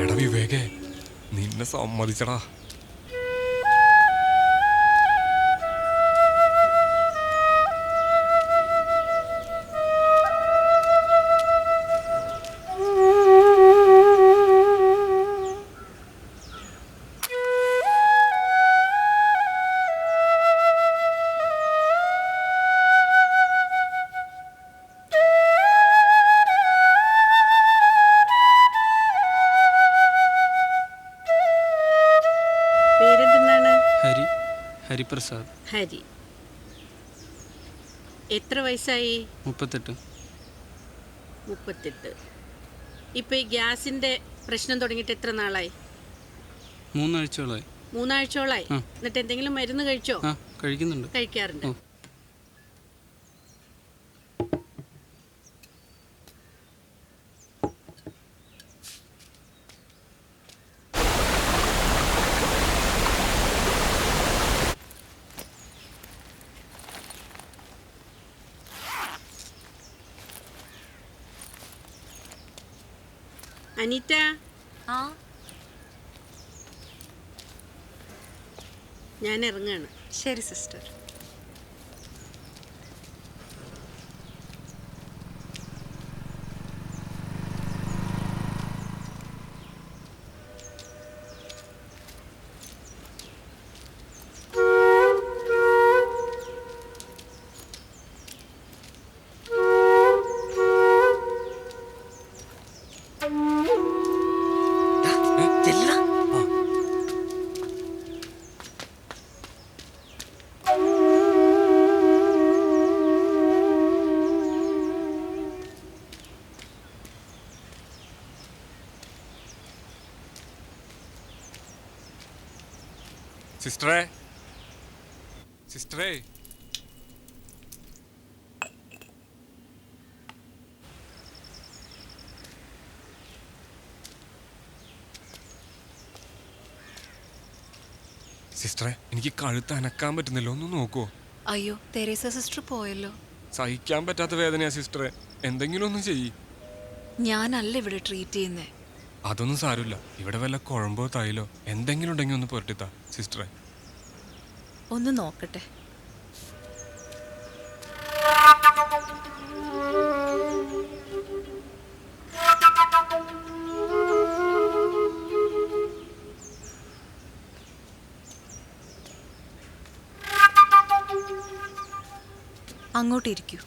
[SPEAKER 5] എടാ വിവേകെ, നിന്നെ സമ്മതിച്ചടാ.
[SPEAKER 17] ഹരിപ്രസാദ്.
[SPEAKER 7] ഹരി. എത്ര വയസ്സായി?
[SPEAKER 17] 38.
[SPEAKER 7] 38. ഇപ്പൊ ഈ ഗ്യാസിന്റെ പ്രശ്നം തുടങ്ങിയിട്ട് എത്ര നാളായി?
[SPEAKER 17] 3 ആഴ്ചകളായി.
[SPEAKER 7] 3 ആഴ്ചയോളായി. എന്നിട്ട് എന്തെങ്കിലും മരുന്ന് കഴിച്ചോ?
[SPEAKER 17] കഴിക്കുന്നുണ്ട്.
[SPEAKER 7] കഴിക്കാറുണ്ട്. അനീറ്റ, ഞാൻ ഇറങ്ങാണ്.
[SPEAKER 13] ശരി സിസ്റ്റർ.
[SPEAKER 5] സിസ്റ്ററേ, സിസ്റ്ററേ, സിസ്റ്ററെ എനിക്ക് കഴുത്ത് അനക്കാൻ പറ്റുന്നില്ല, ഒന്ന് നോക്കുവോ?
[SPEAKER 13] അയ്യോ, തെരേസ സിസ്റ്റർ പോയല്ലോ.
[SPEAKER 5] സഹിക്കാൻ പറ്റാത്ത വേദനയാ സിസ്റ്ററെ, എന്തെങ്കിലും ഒന്ന് ചെയ്യ്.
[SPEAKER 13] ഞാനല്ല ഇവിടെ ട്രീറ്റ് ചെയ്യുന്നേ.
[SPEAKER 5] അതൊന്നും സാരമില്ല, ഇവിടെ വല്ല കുഴമ്പോ തൈലോ എന്തെങ്കിലും ഉണ്ടെങ്കിൽ ഒന്ന് പുരട്ടിത്താ സിസ്റ്ററെ.
[SPEAKER 13] ഒന്ന് നോക്കട്ടെ. അങ്ങോട്ടിരിക്കൂ.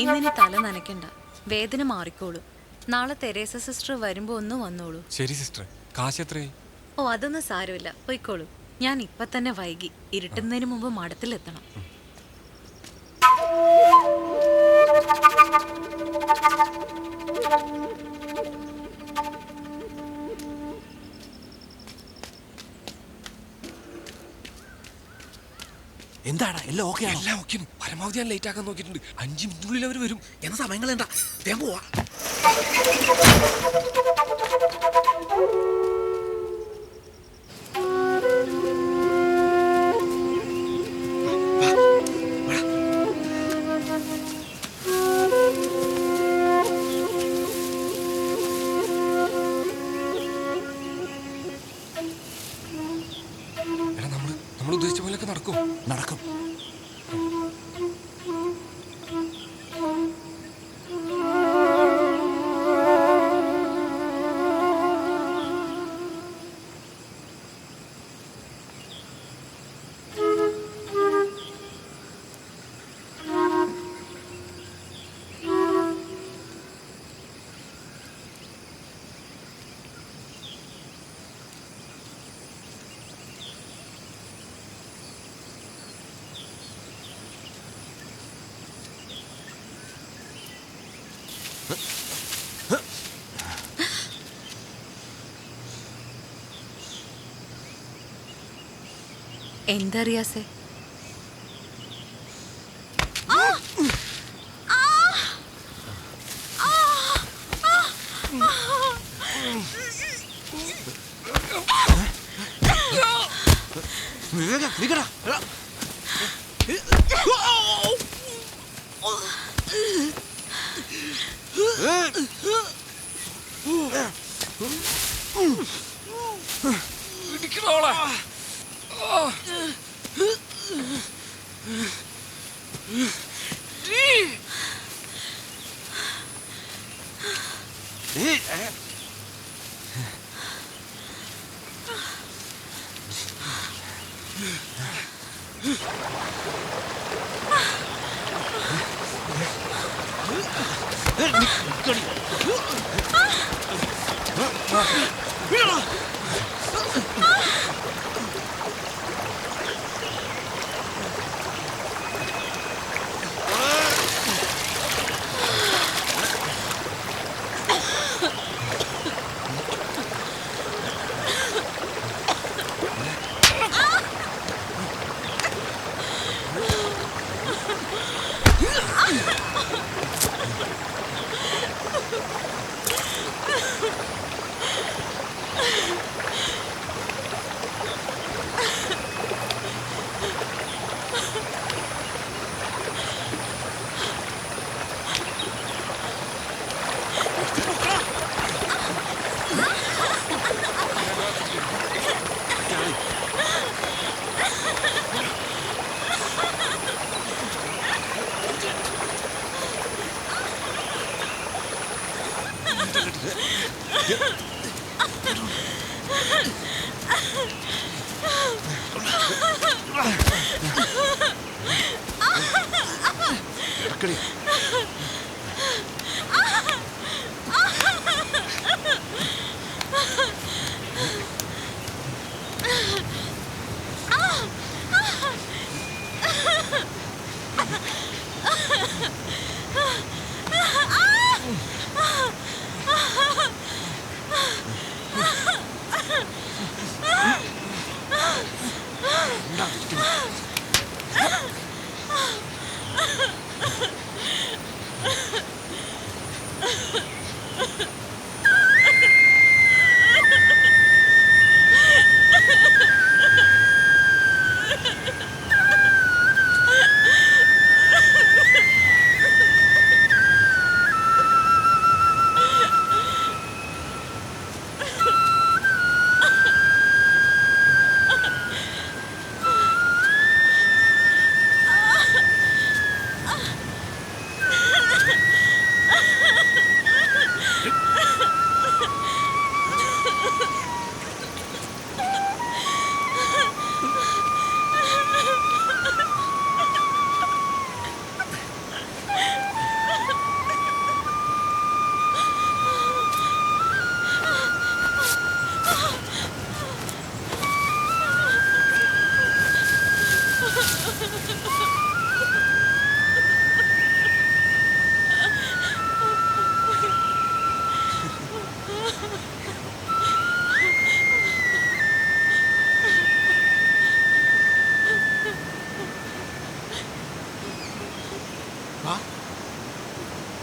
[SPEAKER 13] ഇന്നിനി തല നനയ്ക്കണ്ട, വേദന മാറിക്കോളൂ. നാളെ തെരേസ സിസ്റ്റർ വരുമ്പോ ഒന്ന് വന്നോളൂ.
[SPEAKER 5] ശരി സിസ്റ്റർ. കാശ് എത്രയായി?
[SPEAKER 13] ഓ, അതൊന്നും സാരമില്ല, പോയിക്കോളൂ. ഞാൻ ഇപ്പൊ തന്നെ വൈകി, ഇരുട്ടുന്നതിന് മുമ്പ് മഠത്തിലെത്തണം.
[SPEAKER 15] എന്താടാ, എല്ലാം ഓക്കെ ആണോ?
[SPEAKER 5] എല്ലാം ഓക്കെ. പരമാവധി ഞാൻ ലേറ്റ് ആക്കാൻ നോക്കിയിട്ടുണ്ട്. 5 മിനിറ്റിനുള്ളിൽ അവർ വരും.
[SPEAKER 15] എന്ന സമയങ്ങൾ എന്താ പോവാ.
[SPEAKER 5] നമ്മൾ ഉദ്ദേശിച്ച പോലെയൊക്കെ നടക്കും.
[SPEAKER 15] നടക്കും.
[SPEAKER 13] എന്താ റിയാസേ?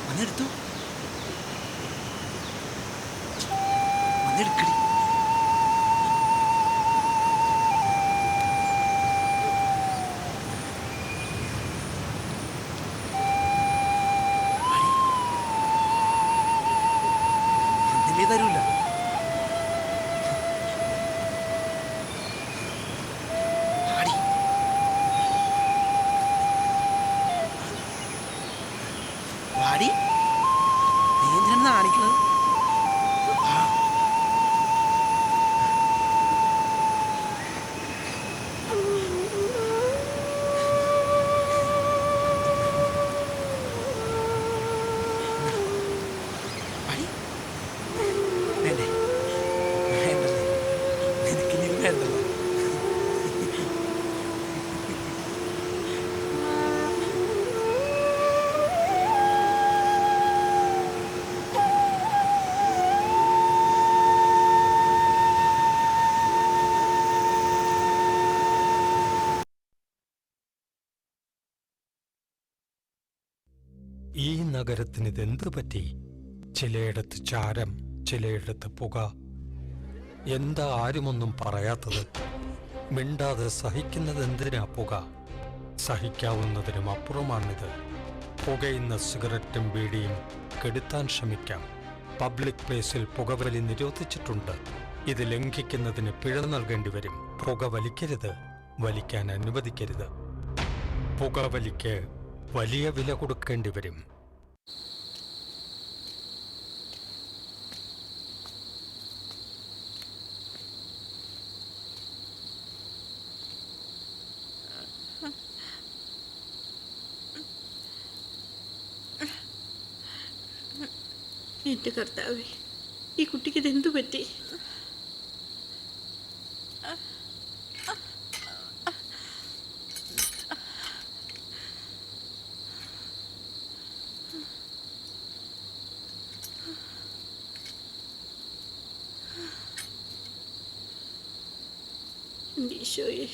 [SPEAKER 15] വന്നെടുത്തു വന്നെടുക്കടി. ഒന്നിലേ തരൂല. വാടി, നീ എന്തിനാണ് കാണിക്കുന്നത്? വാടി. വേണ്ടേ? വേണ്ടല്ലേ? നിനക്കിനി വേണ്ടല്ലോ.
[SPEAKER 2] ഈ നഗരത്തിന് ഇതെന്ത് പറ്റി? ചിലയിടത്ത് ചാരം, ചിലയിടത്ത് പുക. എന്താ ആരുമൊന്നും പറയാത്തത്? മിണ്ടാതെ സഹിക്കുന്നത് എന്തിനാ പുക? സഹിക്കാവുന്നതിനും അപ്പുറമാണിത്. പുകയുന്ന സിഗരറ്റും ബീഡിയും കെടുത്താൻ ശ്രമിക്കാം. പബ്ലിക് പ്ലേസിൽ പുകവലി നിരോധിച്ചിട്ടുണ്ട്. ഇത് ലംഘിക്കുന്നതിന് പിഴ നൽകേണ്ടി വരും. പുക വലിക്കരുത്, വലിക്കാൻ അനുവദിക്കരുത്. പുകവലിക്ക് വലിയ വില കൊടുക്കേണ്ടി വരും.
[SPEAKER 7] എൻ്റെ കർത്താവേ, ഈ കുട്ടിക്ക് ഇതെന്തു പറ്റി? എൻ്റെ ഈശോയെ,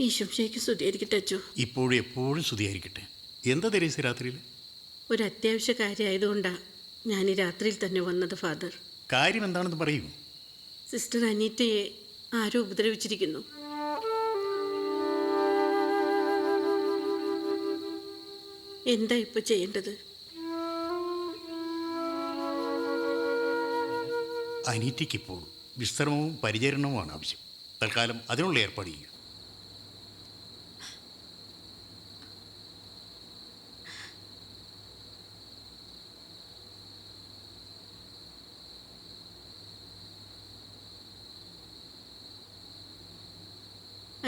[SPEAKER 7] ഈശോയ്ക്ക് സ്തുതിയായിരിക്കട്ടെ അച്ചോ.
[SPEAKER 18] ഇപ്പോഴും എപ്പോഴും സ്തുതിയായിരിക്കട്ടെ. എന്താ തെരേസ രാത്രിയിൽ?
[SPEAKER 7] ഒരു അത്യാവശ്യ കാര്യമായതുകൊണ്ടാണ് ഞാൻ ഈ രാത്രിയിൽ തന്നെ വന്നത് ഫാദർ.
[SPEAKER 18] കാര്യം എന്താണെന്ന് പറയൂ.
[SPEAKER 7] സിസ്റ്റർ അനീറ്റയെ ആരോ ഉപദ്രവിച്ചിരിക്കുന്നു. എന്താ ഇപ്പൊ ചെയ്യേണ്ടത്?
[SPEAKER 18] അനീറ്റയ്ക്ക് ഇപ്പോൾ വിശ്രമവും പരിചരണവുമാണ് ആവശ്യം. തൽക്കാലം അതിനുള്ള ഏർപ്പാട് ചെയ്യുക.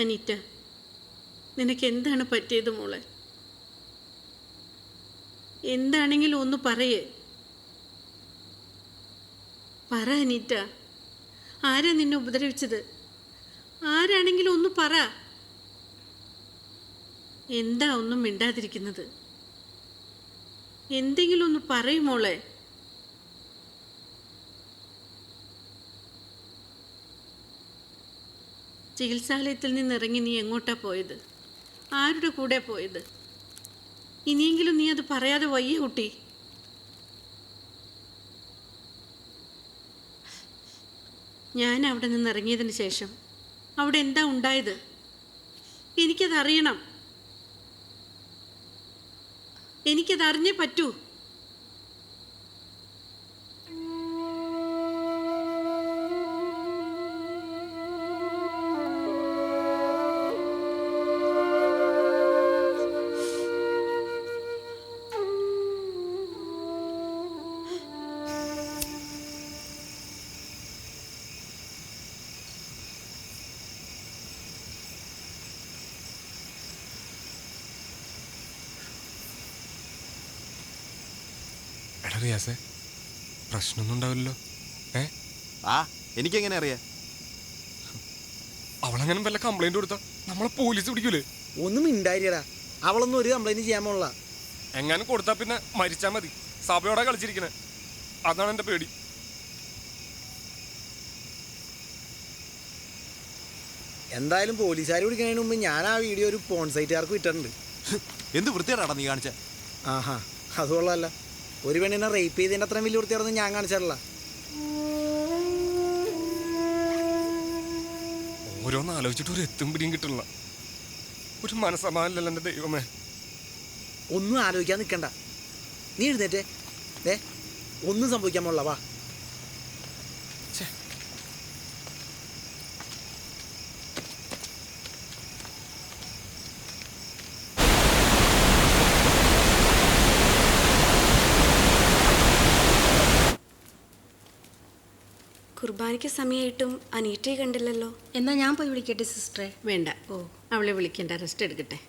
[SPEAKER 7] അനീറ്റ, നിനക്ക് എന്താണ് പറ്റിയത് മോളെ? എന്താണെങ്കിലും ഒന്ന് പറയേ. പറ അനീറ്റ, ആരാ നിന്നെ ഉപദ്രവിച്ചത്? ആരാണെങ്കിലും ഒന്ന് പറ. എന്താ ഒന്നും മിണ്ടാതിരിക്കുന്നത്? എന്തെങ്കിലും ഒന്ന് പറയും മോളെ. ചികിത്സാലയത്തിൽ നിന്നിറങ്ങി നീ എങ്ങോട്ടാ പോയത്? ആരുടെ കൂടെ പോയത്? ഇനിയെങ്കിലും നീ അത് പറയാതെ വയ്യ കുട്ടി. ഞാൻ അവിടെ നിന്നിറങ്ങിയതിന് ശേഷം അവിടെ എന്താ ഉണ്ടായത്? എനിക്കതറിയണം. എനിക്കതറിഞ്ഞേ പറ്റൂ.
[SPEAKER 5] എടാ റിയാസേ, പ്രശ്നമൊന്നും ഉണ്ടാവില്ലല്ലോ?
[SPEAKER 6] എനിക്കെങ്ങനെ അറിയാം?
[SPEAKER 5] അവളങ്ങനെ വല്ല കംപ്ലൈന്റ് കൊടുത്താ നമ്മളെ പോലീസ് പിടിക്കൂലേ?
[SPEAKER 4] ഒന്നും മിണ്ടായില്ലടാ, അവളൊന്നും ഒരു കംപ്ലൈന്റ് ചെയ്യാൻ പോലുള്ള.
[SPEAKER 5] എങ്ങനെ കൊടുത്താ പിന്നെ മരിച്ചാ മതി. സഭയോടെ കളിച്ചിരിക്കണേ, അതാണ് എന്റെ പേടി.
[SPEAKER 4] എന്തായാലും പോലീസുകാർ പിടിക്കുന്നതിന് മുമ്പ് ഞാൻ ആ വീഡിയോ ഒരു പോൺ സൈറ്റുകാർക്ക് വിട്ടിട്ടുണ്ട്.
[SPEAKER 6] എന്ത് വൃത്തിയാടാ നീ കാണിച്ച?
[SPEAKER 4] ആഹാ, അത് കൊള്ളാമല്ല. ഒരു പെണ്ണിനെ റേപ്പ് ചെയ്തതിൻ്റെ അത്രയും വലിയ വൃത്തിയാടൊന്നും ഞാൻ കാണിച്ചിട്ടില്ല.
[SPEAKER 5] ഓരോന്ന് ആലോചിച്ചിട്ട് ഒരു എത്തും പിടിയും കിട്ടില്ല. ഒരു മനസ്സമാനല്ലോ എൻ്റെ ദൈവമേ.
[SPEAKER 4] ഒന്നും ആലോചിക്കാൻ നിൽക്കണ്ട, നീ എഴുന്നേറ്റേ. ഒന്നും സംഭവിക്കാൻ പോലുള്ള വാ.
[SPEAKER 9] കുർബാനയ്ക്ക് സമയമായിട്ടും അനീറ്റയെ കണ്ടില്ലല്ലോ.
[SPEAKER 7] എന്നാ ഞാൻ പോയി വിളിക്കട്ടെ സിസ്റ്ററെ? വേണ്ട, അവളെ വിളിക്കണ്ട, റെസ്റ്റ് എടുക്കട്ടെ.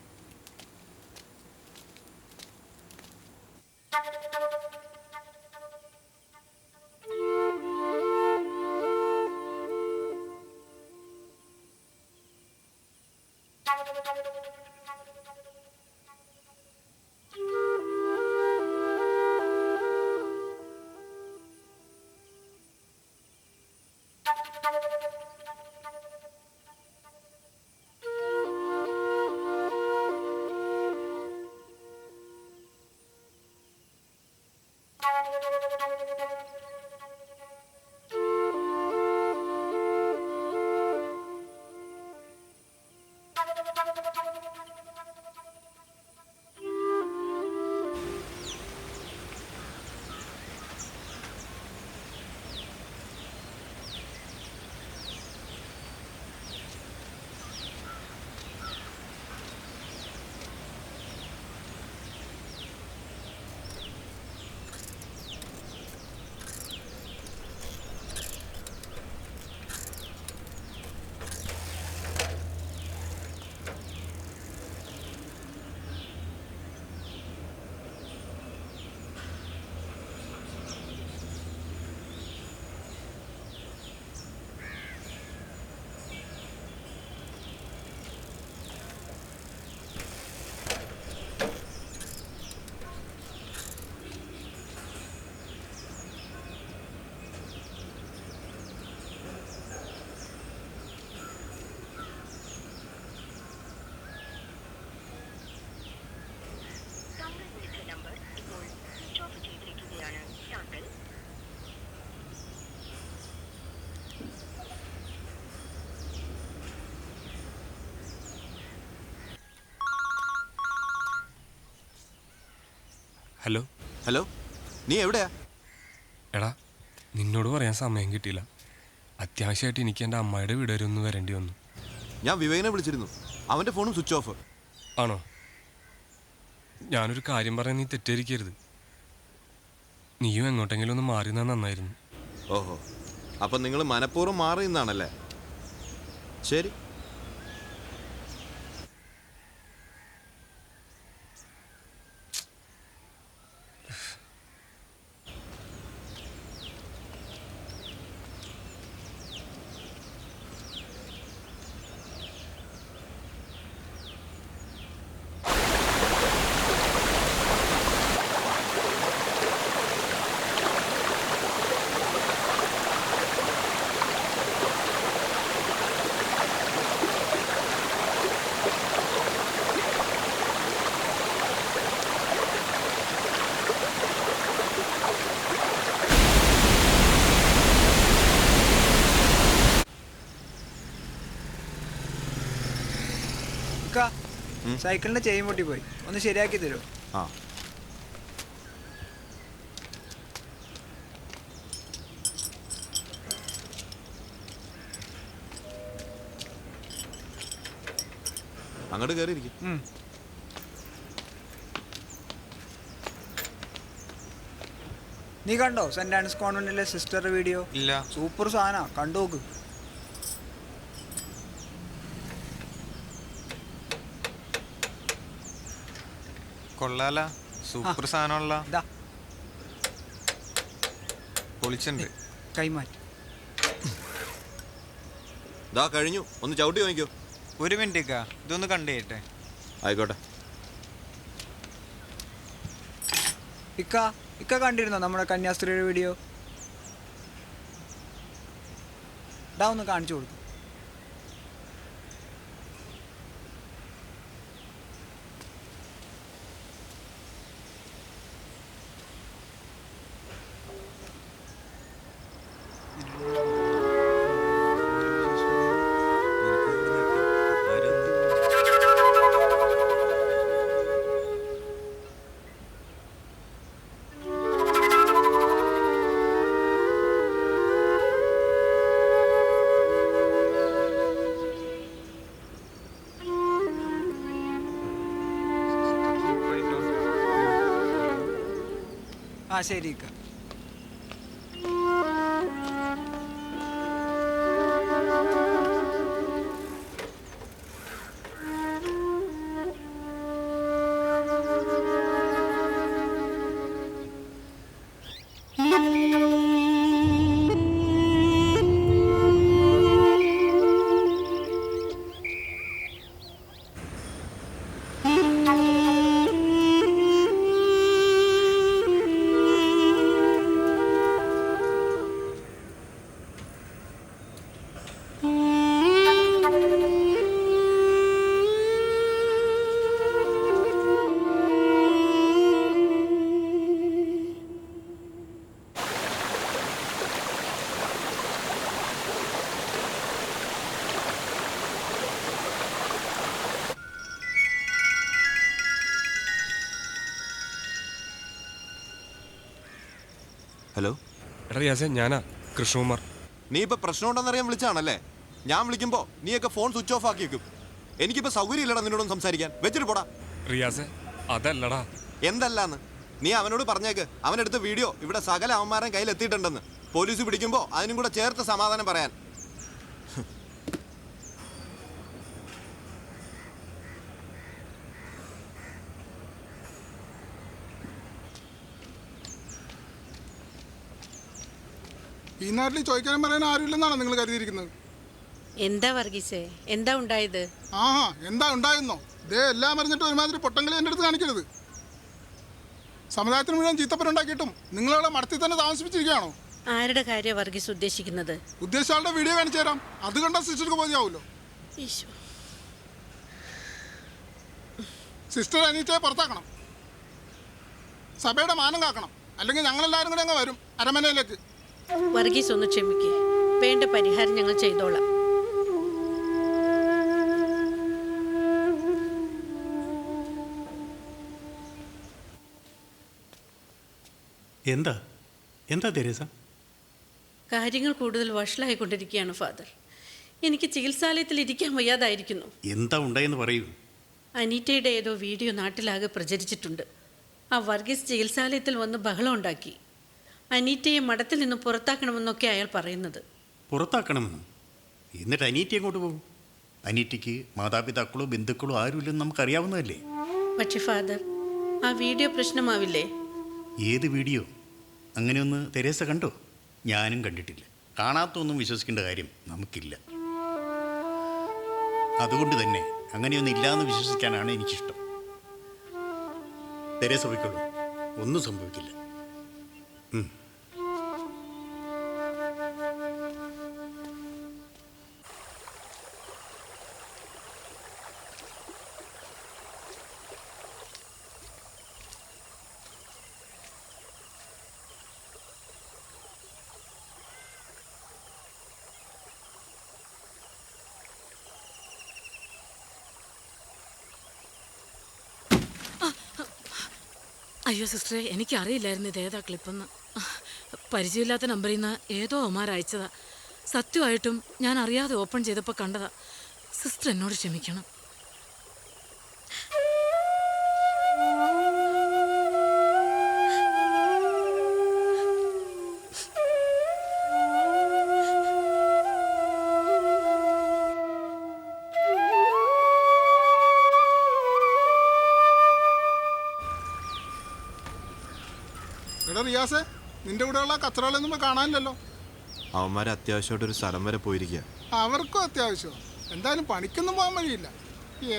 [SPEAKER 5] ഹലോ
[SPEAKER 6] ഹലോ, നീ എവിടെയാ?
[SPEAKER 5] എടാ, നിന്നോട് പറയാൻ സമയം കിട്ടിയില്ല. അത്യാവശ്യമായിട്ട് എനിക്ക് എൻ്റെ അമ്മായിയുടെ വീട് വരെ ഒന്ന് വരേണ്ടി വന്നു.
[SPEAKER 6] ഞാൻ വിവേകനെ വിളിച്ചിരുന്നു, അവൻ്റെ ഫോണും സ്വിച്ച് ഓഫ്.
[SPEAKER 5] ആണോ? ഞാനൊരു കാര്യം പറയാൻ നീ തെറ്റിദ്ധരിക്കരുത്. നീയും എങ്ങോട്ടെങ്കിലും ഒന്ന് മാറി നിന്നാൽ നന്നായിരുന്നു.
[SPEAKER 6] ഓഹോ, അപ്പം നിങ്ങൾ മനഃപൂർവ്വം മാറി നിന്നാണല്ലേ? ശരി.
[SPEAKER 19] സൈക്കിളിന്റെ ചെയിൻ പൊട്ടി പോയി, ഒന്ന് ശരിയാക്കി തരുമോ?
[SPEAKER 6] ആ, അങ്ങോട്ട് കയറിയിരിക്കും.
[SPEAKER 19] നീ കണ്ടോ സെന്റ് ആൻസ് കോൺവെന്റിലെ സിസ്റ്റർ വീഡിയോ?
[SPEAKER 12] ഇല്ല.
[SPEAKER 19] സൂപ്പർ സാധന, കണ്ടു നോക്ക്.
[SPEAKER 12] കൊള്ളാല, സൂപ്പർ സാധനമുള്ള പൊളിച്ചുണ്ട്.
[SPEAKER 19] കൈമാറ്റി
[SPEAKER 6] ദാ കഴിഞ്ഞു, ഒന്ന് ചവിട്ടി വാങ്ങിക്കോ.
[SPEAKER 12] ഒരു മിനിറ്റ്, ഇതൊന്ന് കണ്ടേട്ടെ.
[SPEAKER 6] ആയിക്കോട്ടെ.
[SPEAKER 19] ഇക്ക കണ്ടിരുന്നോ നമ്മുടെ കന്യാസ്ത്രീയുടെ വീഡിയോ? ഒന്ന് കാണിച്ചു കൊടുക്കും. ആ ശരി ഇക്ക.
[SPEAKER 6] ഹലോ
[SPEAKER 5] എടാ റിയാസെ, ഞാനാ കൃഷ്ണകുമാർ.
[SPEAKER 6] നീ ഇപ്പൊ പ്രശ്നം ഉണ്ടെന്നറിയാൻ വിളിച്ചാണല്ലേ? ഞാൻ വിളിക്കുമ്പോ നീയൊക്കെ ഫോൺ സ്വിച്ച് ഓഫ് ആക്കി വെക്കും. എനിക്കിപ്പോ സൗകര്യം ഇല്ലടാ നിന്നോടൊന്നും സംസാരിക്കാൻ. വെച്ചിട്ട് പോടാ.
[SPEAKER 5] റിയാസെ, അതല്ലടാ.
[SPEAKER 6] എന്തല്ലാന്ന് നീ അവനോട് പറഞ്ഞേക്ക്. അവനെടുത്ത വീഡിയോ ഇവിടെ സകല അവന്മാരെ കയ്യിൽ എത്തിയിട്ടുണ്ടെന്ന്. പോലീസ് പിടിക്കുമ്പോ അതിനും കൂടെ ചേർത്ത് സമാധാനം പറയാൻ.
[SPEAKER 20] ഈ നാട്ടിൽ ചോദിക്കാനും പറയാൻ ആരുമില്ലെന്നാണോ നിങ്ങൾ കരുതിയിരിക്കുന്നത്?
[SPEAKER 7] എന്താ വർഗീസേ, എന്താ ഉണ്ടായത്?
[SPEAKER 20] ആഹാ, എന്താ ഉണ്ടായെന്നോ? ദേ എല്ലാം അറിഞ്ഞിട്ട് ഒരുമാതിരി പൊട്ടങ്ങളെ എൻ്റെ അടുത്ത് കാണിക്കരുത്. സമുദായത്തിന് മുഴുവൻ ചീത്തപ്പനുണ്ടാക്കിയിട്ടും നിങ്ങളവിടെ മടത്തിൽ തന്നെ താമസിപ്പിച്ചിരിക്കുകയാണോ?
[SPEAKER 7] ആരുടെ കാര്യം വർഗീസ് ഉദ്ദേശിക്കുന്നത്?
[SPEAKER 20] ഉദ്ദേശിച്ച ആളുടെ വീഡിയോ കാണിച്ചു തരാം. അത് കണ്ടാൽ സിസ്റ്റർക്ക് ബോധ്യമാവുമല്ലോ. സിസ്റ്റർ അനീറ്റയെ പുറത്താക്കണം. സഭയുടെ മാനം കാക്കണം. അല്ലെങ്കിൽ ഞങ്ങളെല്ലാവരും കൂടെ അങ്ങ് വരും അരമനയിലേക്ക്.
[SPEAKER 7] വർഗീസ് ഒന്ന് ക്ഷമിക്കേ, വേണ്ട പരിഹാരം ഞങ്ങൾ ചെയ്തോളാം.
[SPEAKER 18] എന്താ എന്താ തെരേസ?
[SPEAKER 7] കാര്യങ്ങൾ കൂടുതൽ വഷളായിക്കൊണ്ടിരിക്കുകയാണ് ഫാദർ. എനിക്ക് ചികിത്സാലയത്തിൽ ഇരിക്കാൻ വയ്യാതായിരിക്കുന്നു.
[SPEAKER 18] എന്താ ഉണ്ടായെന്ന് പറയൂ.
[SPEAKER 7] അനീറ്റയുടെ ഏതോ വീഡിയോ നാട്ടിലാകെ പ്രചരിച്ചിട്ടുണ്ട്. ആ വർഗീസ് ചികിത്സാലയത്തിൽ വന്ന് ബഹളം ഉണ്ടാക്കി. അനീറ്റയെ മഠത്തിൽ നിന്ന് പുറത്താക്കണമെന്നൊക്കെ അയാൾ പറയുന്നത്.
[SPEAKER 18] പുറത്താക്കണമെന്ന്? എന്നിട്ട് അനീറ്റ എങ്ങോട്ട് പോകും? അനീറ്റയ്ക്ക് മാതാപിതാക്കളോ ബന്ധുക്കളോ ആരുമില്ലെന്ന് നമുക്കറിയാവുന്നതല്ലേ?
[SPEAKER 7] പക്ഷേ ഫാദർ, ആ വീഡിയോ പ്രശ്നമാവില്ലേ?
[SPEAKER 18] ഏത് വീഡിയോ? അങ്ങനെയൊന്ന് തെരേസ കണ്ടോ? ഞാനും കണ്ടിട്ടില്ല. കാണാത്തൊന്നും വിശ്വസിക്കേണ്ട കാര്യം നമുക്കില്ല. അതുകൊണ്ട് തന്നെ അങ്ങനെയൊന്നും ഇല്ലാന്ന് വിശ്വസിക്കാനാണ് എനിക്കിഷ്ടം. തെരേസ പോയിക്കോളൂ, ഒന്നും സംഭവിക്കില്ല.
[SPEAKER 8] അയ്യോ സിസ്റ്ററെ, എനിക്കറിയില്ലായിരുന്നു ഇത് ഏതാ ക്ലിപ്പെന്ന്. പരിചയമില്ലാത്ത നമ്പറിൽ നിന്ന് ഏതോ അവന്മാർ അയച്ചതാ. സത്യമായിട്ടും ഞാൻ അറിയാതെ ഓപ്പൺ ചെയ്തപ്പോൾ കണ്ടതാ. സിസ്റ്റർ എന്നോട് ക്ഷമിക്കണം.
[SPEAKER 20] എടാ റിയാസേ, നിന്റെ കൂടെയുള്ള കച്ചറകളൊന്നും കാണാനില്ലല്ലോ.
[SPEAKER 6] അവന്മാരെ അത്യാവശ്യമായിട്ടൊരു സ്ഥലം വരെ പോയിരിക്കുക.
[SPEAKER 20] അവർക്കും അത്യാവശ്യം. എന്തായാലും പണിക്കൊന്നും പോകാൻ വഴിയില്ല.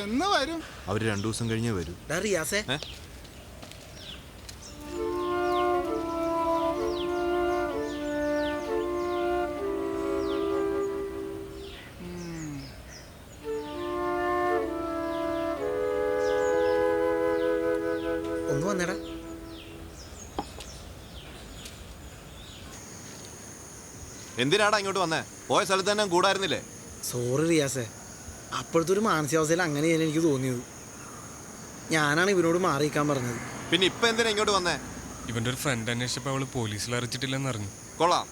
[SPEAKER 20] എന്ന് വരും?
[SPEAKER 6] അവർ 2 ദിവസം കഴിഞ്ഞേ വരൂ.
[SPEAKER 4] റിയാസേ, ഒന്ന് വന്നേടാ.
[SPEAKER 6] എന്തിനാടാ ഇങ്ങോട്ട് വന്നേ? പോയ സ്ഥലത്ത് തന്നെ കൂടായിരുന്നില്ലേ?
[SPEAKER 4] സോറി റിയാസേ, അപ്പോഴത്തെ ഒരു മാനസികാവസ്ഥയിൽ അങ്ങനെയാണ് എനിക്ക് തോന്നിയത്. ഞാനാണ് ഇവനോട് മാറിയിക്കാൻ പറഞ്ഞത്.
[SPEAKER 6] പിന്നെ ഇപ്പൊ എന്തിനാ ഇങ്ങോട്ട് വന്നേ?
[SPEAKER 5] ഇവന്റെ ഒരു ഫ്രണ്ട് അന്വേഷിച്ചപ്പോൾ അവള് പോലീസിൽ അറിയിച്ചിട്ടില്ലെന്ന് അറിഞ്ഞു.
[SPEAKER 6] കൊള്ളാം,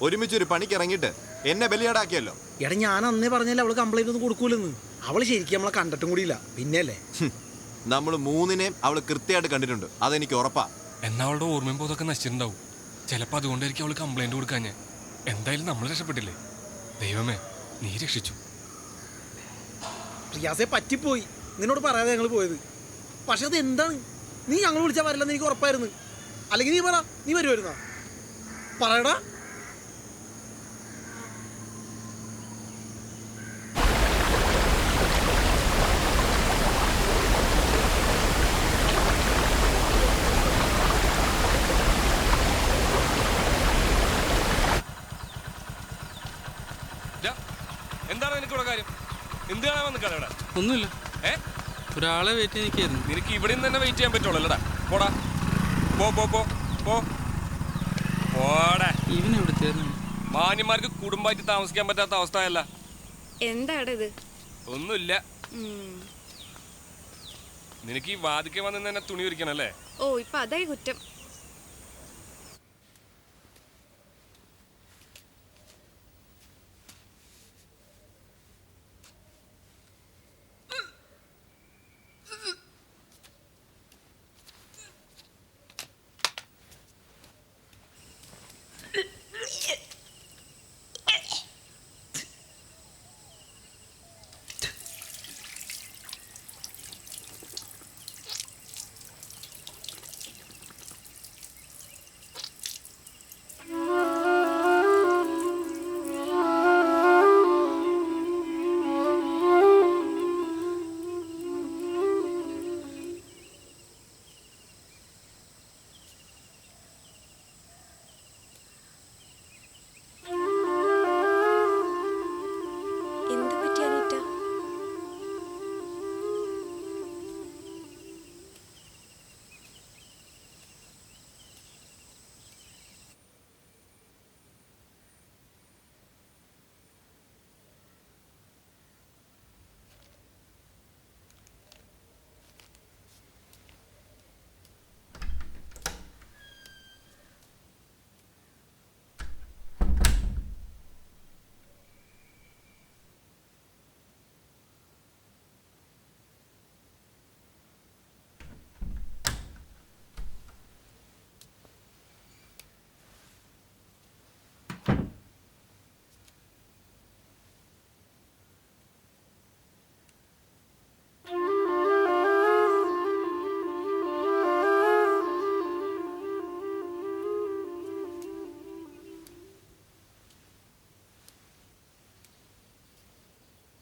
[SPEAKER 6] ഒരുമിച്ച് ഒരു പണിക്ക് ഇറങ്ങിയിട്ട് എന്നെ ബലിയാടാക്കിയല്ലോ.
[SPEAKER 4] എടാ, ഞാൻ അന്നേ പറഞ്ഞല്ലേ അവള് കംപ്ലൈന്റ് ഒന്നും കൊടുക്കൂലെന്ന്. അവള് ശരിക്കും നമ്മളെ കണ്ടിട്ടും കൂടിയില്ല. പിന്നെയല്ലേ
[SPEAKER 6] നമ്മൾ 3നെയും അവള് കൃത്യമായിട്ട് കണ്ടിട്ടുണ്ട്, അതെനിക്ക് ഉറപ്പാ.
[SPEAKER 5] എന്നാ അവളുടെ ഓർമ്മയും പോതൊക്കെ നശിച്ചിട്ടുണ്ടാവും. ചിലപ്പോൾ അതുകൊണ്ടായിരിക്കും അവൾ കംപ്ലൈന്റ് കൊടുക്കാൻ. എന്തായാലും നമ്മൾ രക്ഷപ്പെട്ടില്ലേ? ദൈവമേ, നീ രക്ഷിച്ചു.
[SPEAKER 4] റിയാസെ പറ്റിപ്പോയി, നിന്നോട് പറയാതെ ഞങ്ങൾ പോയത്. പക്ഷെ അത് എന്താണ്, നീ ഞങ്ങൾ വിളിച്ചാൽ വരില്ലെന്ന് എനിക്ക് ഉറപ്പായിരുന്നു. അല്ലെങ്കിൽ നീ പറ, നീ വരുമായിരുന്നാ? പറയടാ.
[SPEAKER 5] എന്താണ് നിനക്കിവിടെ കാര്യം? എന്ത് കാണാൻ വന്നിക്കാണ് ഇവിടെ?
[SPEAKER 17] ഒന്നുമില്ല, ഒരാളെ വെയിറ്റ് ചെയ്തിരിക്കായിരുന്നു.
[SPEAKER 5] നിനക്ക് ഇവിടെ നിന്ന് തന്നെ വെയിറ്റ് ചെയ്യാൻ പറ്റുള്ളൂ അല്ലടാ? പോടാ, പോ പോ പോ പോ പോടാ.
[SPEAKER 17] ഇവനെവിടുത്തെ
[SPEAKER 5] മാന്യന്മാർക്ക് കുടുംബമായിട്ട് താമസിക്കാൻ പറ്റാത്ത അവസ്ഥയല്ല.
[SPEAKER 9] എന്താടത്?
[SPEAKER 5] ഒന്നുമില്ല. നിനക്ക് ഈ വാതിക്കെ വന്ന് തന്നെ തുണി ഉരിക്കണല്ലേ?
[SPEAKER 9] ഓ, ഇപ്പൊ അതായി കുറ്റം.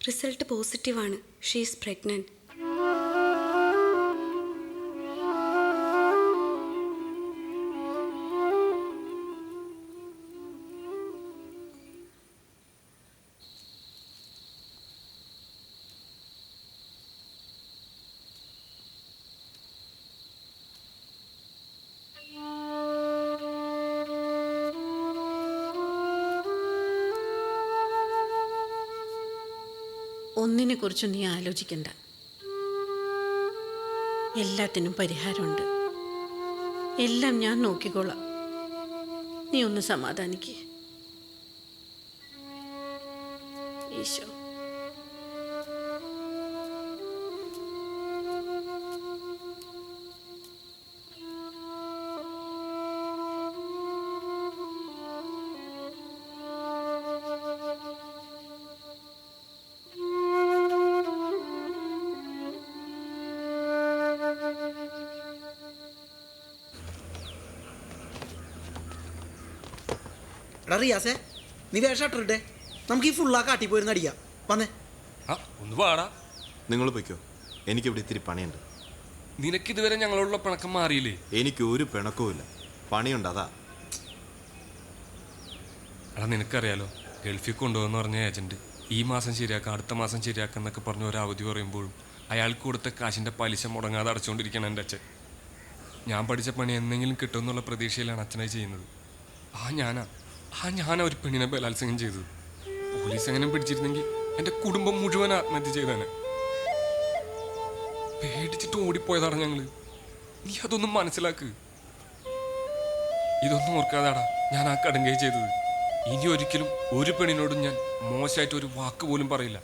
[SPEAKER 9] റിസൾട്ട് പോസിറ്റീവാണ്. She is pregnant.
[SPEAKER 7] ഒന്നിനെക്കുറിച്ചും നീ ആലോചിക്കണ്ട. എല്ലാത്തിനും പരിഹാരമുണ്ട്. എല്ലാം ഞാൻ നോക്കിക്കോളാം. നീ ഒന്ന് സമാധാനിക്ക്. ഈശോ.
[SPEAKER 4] എടാ റിയാസേ, നീ വേഷം ഇട്ടിട്ടെ, നമുക്ക് ഈ ഫുള്ളാ കാട്ടി പോയിരുന്ന് അടിക്കാം. വന്നേ.
[SPEAKER 5] ഒന്ന് പാടാ.
[SPEAKER 6] നിങ്ങൾ പൊയ്ക്കോ, എനിക്കിവിടെ ഇത്തിരി പണിയുണ്ട്.
[SPEAKER 5] നിനക്കിതുവരെ ഞങ്ങളോടുള്ള പിണക്കം മാറിയില്ലേ?
[SPEAKER 6] എനിക്ക് ഒരു പിണക്കവും ഇല്ല, പണിയുണ്ട് അതാ.
[SPEAKER 5] എടാ നിനക്കറിയാലോ, ഗൾഫിൽ കൊണ്ടുപോകുന്ന പറഞ്ഞ ഏജന്റ് ഈ മാസം ശരിയാക്കാം അടുത്ത മാസം ശരിയാക്കാം എന്നൊക്കെ പറഞ്ഞ് ഒരു അവധി പറയുമ്പോഴും അയാൾക്ക് കൊടുത്ത കാശിൻ്റെ പലിശ മുടങ്ങാതെ അടച്ചുകൊണ്ടിരിക്കണം എൻ്റെ അച്ഛൻ. ഞാൻ പഠിച്ച പണി എന്തെങ്കിലും കിട്ടുമെന്നുള്ള പ്രതീക്ഷയിലാണ് അച്ഛനായി ചെയ്യുന്നത്. ഞാനാ ഒരു പെണ്ണിനെ ബലാത്സംഗം ചെയ്തത്. പോലീസ് എങ്ങനെ പിടിച്ചിരുന്നെങ്കിൽ എൻ്റെ കുടുംബം മുഴുവൻ ആത്മഹത്യ ചെയ്താനെ. പേടിച്ചിട്ട് ഓടിപ്പോയതാണ് ഞങ്ങള്. നീ അതൊന്നും മനസ്സിലാക്ക്. ഇതൊന്നും ഓർക്കാതാടാ ഞാൻ ആ കടുങ്കൈ ചെയ്തത്. ഇനി ഒരിക്കലും ഒരു പെണ്ണിനോടും ഞാൻ മോശമായിട്ട് ഒരു വാക്ക് പോലും പറയില്ല.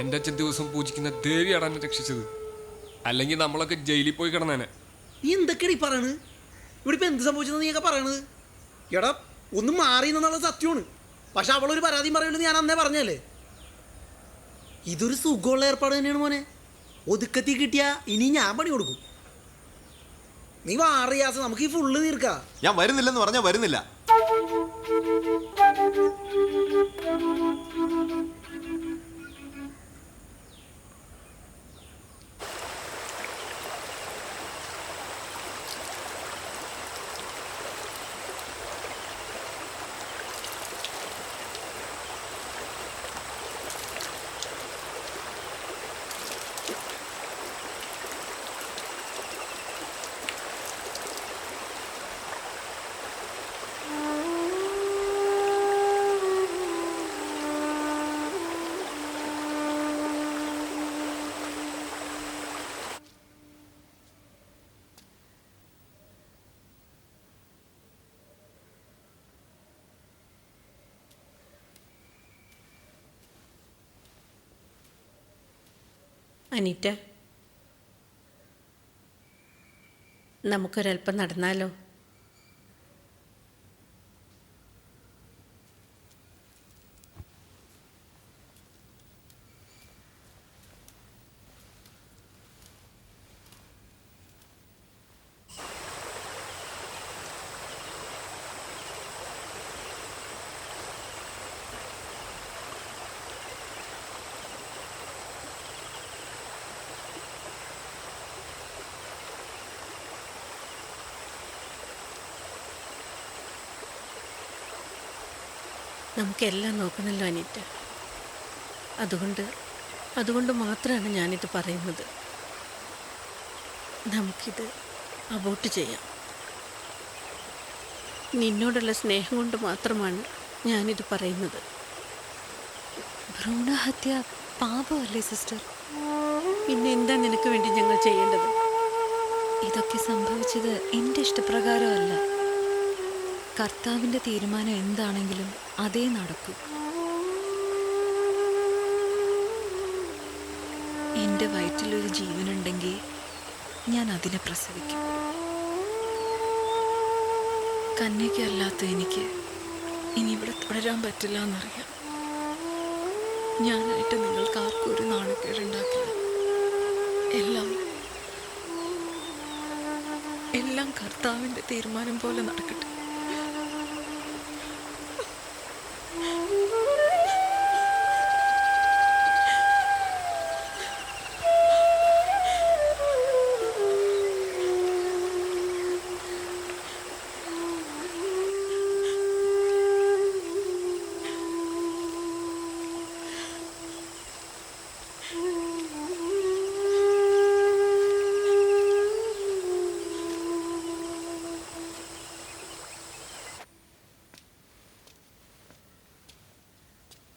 [SPEAKER 5] എൻ്റെ അച്ഛൻ ദിവസം പൂജിക്കുന്ന ദേവിയാണ് എന്നെ രക്ഷിച്ചത്. അല്ലെങ്കിൽ നമ്മളൊക്കെ ജയിലിൽ പോയി കിടന്നേനെ.
[SPEAKER 4] നീ എന്തൊക്കെയാണ് ഈ പറയണ്? ഇവിടെ ഇപ്പം എന്ത് സംഭവിച്ചെന്ന് നീയൊക്കെ പറയണത്? എടാ ഒന്ന് മാറി എന്നുള്ള സത്യമാണ്. പക്ഷെ അവളൊരു പരാതിയും പറയുന്നത് ഞാൻ അന്നേ പറഞ്ഞല്ലേ. ഇതൊരു സുഖമുള്ള ഏർപ്പാട് തന്നെയാണ് മോനെ. ഒതുക്കത്തി കിട്ടിയാ ഇനി ഞാൻ പണി കൊടുക്കും. നീ വാറിയാസ്, നമുക്ക് ഈ ഫുള്ള് തീർക്കാം.
[SPEAKER 6] ഞാൻ വരുന്നില്ലെന്ന് പറഞ്ഞാൽ വരുന്നില്ല.
[SPEAKER 7] അനീറ്റ, നമുക്കൊരൽപ്പം നടന്നാലോ? നമുക്കെല്ലാം നോക്കണമല്ലോ അനീറ്റ. അതുകൊണ്ട് മാത്രമാണ് ഞാനിത് പറയുന്നത്. നമുക്കിത് അബോർട്ട് ചെയ്യാം. നിന്നോടുള്ള സ്നേഹം കൊണ്ട് മാത്രമാണ് ഞാനിത് പറയുന്നത്.
[SPEAKER 13] ഭ്രൂണഹത്യ പാപമല്ലേ സിസ്റ്റർ?
[SPEAKER 7] പിന്നെ എന്താ നിനക്ക് വേണ്ടി ഞങ്ങൾ ചെയ്യേണ്ടത്?
[SPEAKER 13] ഇതൊക്കെ സംഭവിച്ചത് എൻ്റെ ഇഷ്ടപ്രകാരമല്ല. കർത്താവിൻ്റെ തീരുമാനം എന്താണെങ്കിലും അതേ നടക്കൂ. എൻ്റെ വയറ്റിലൊരു ജീവനുണ്ടെങ്കിൽ ഞാൻ അതിനെ പ്രസവിക്കും. കന്യകയല്ലാത്ത എനിക്ക് ഇനി ഇവിടെ തുടരാൻ പറ്റില്ല എന്നറിയാം. ഞാനായിട്ട് നിങ്ങൾക്ക് ആർക്കും ഒരു നാണക്കേടുണ്ടാക്കില്ല. എല്ലാം കർത്താവിൻ്റെ തീരുമാനം പോലെ നടക്കട്ടെ.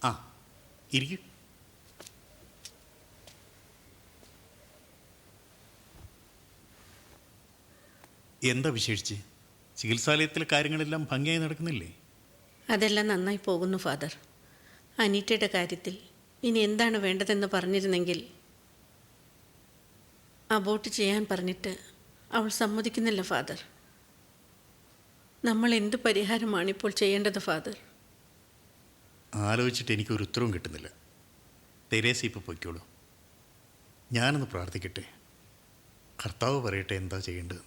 [SPEAKER 18] ആ, ഇരിക്കും. എന്താ വിശേഷിച്ച്? ചികിത്സാലയത്തിലെ കാര്യങ്ങളെല്ലാം ഭംഗിയായി നടക്കുന്നില്ലേ?
[SPEAKER 7] അതെല്ലാം നന്നായി പോകുന്നു ഫാദർ. അനീറ്റയുടെ കാര്യത്തിൽ ഇനി എന്താണ് വേണ്ടതെന്ന് പറഞ്ഞിരുന്നെങ്കിൽ. അബോർട്ട് ചെയ്യാൻ പറഞ്ഞിട്ട് അവൾ സമ്മതിക്കുന്നില്ല ഫാദർ. നമ്മൾ എന്ത് പരിഹാരമാണിപ്പോൾ ചെയ്യേണ്ടത് ഫാദർ?
[SPEAKER 18] ആലോചിച്ചിട്ട് എനിക്കൊരു ഉത്തരവും കിട്ടുന്നില്ല. തെരേസ ഇപ്പോൾ പൊയ്ക്കോളൂ. ഞാനൊന്ന് പ്രാർത്ഥിക്കട്ടെ. കർത്താവ് പറയട്ടെ എന്താ ചെയ്യേണ്ടത്.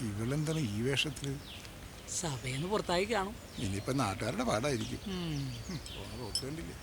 [SPEAKER 20] ഇവളെന്താണ് ഈ വേഷത്തില്?
[SPEAKER 19] സഭയെന്ന് പുറത്തായി കാണും.
[SPEAKER 20] ഇനിയിപ്പോ നാട്ടുകാരുടെ പാടായിരിക്കും. പോണ റോട്ട് കണ്ടില്ലേ?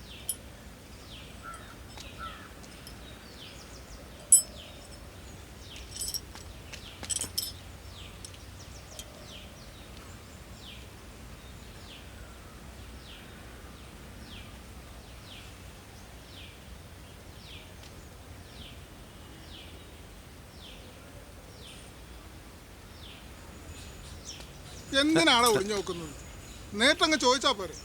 [SPEAKER 20] എന്തിനാണ് ഒളിഞ്ഞു നോക്കുന്നത്? നേരിട്ടങ്ങ് ചോദിച്ചാ പോരെ.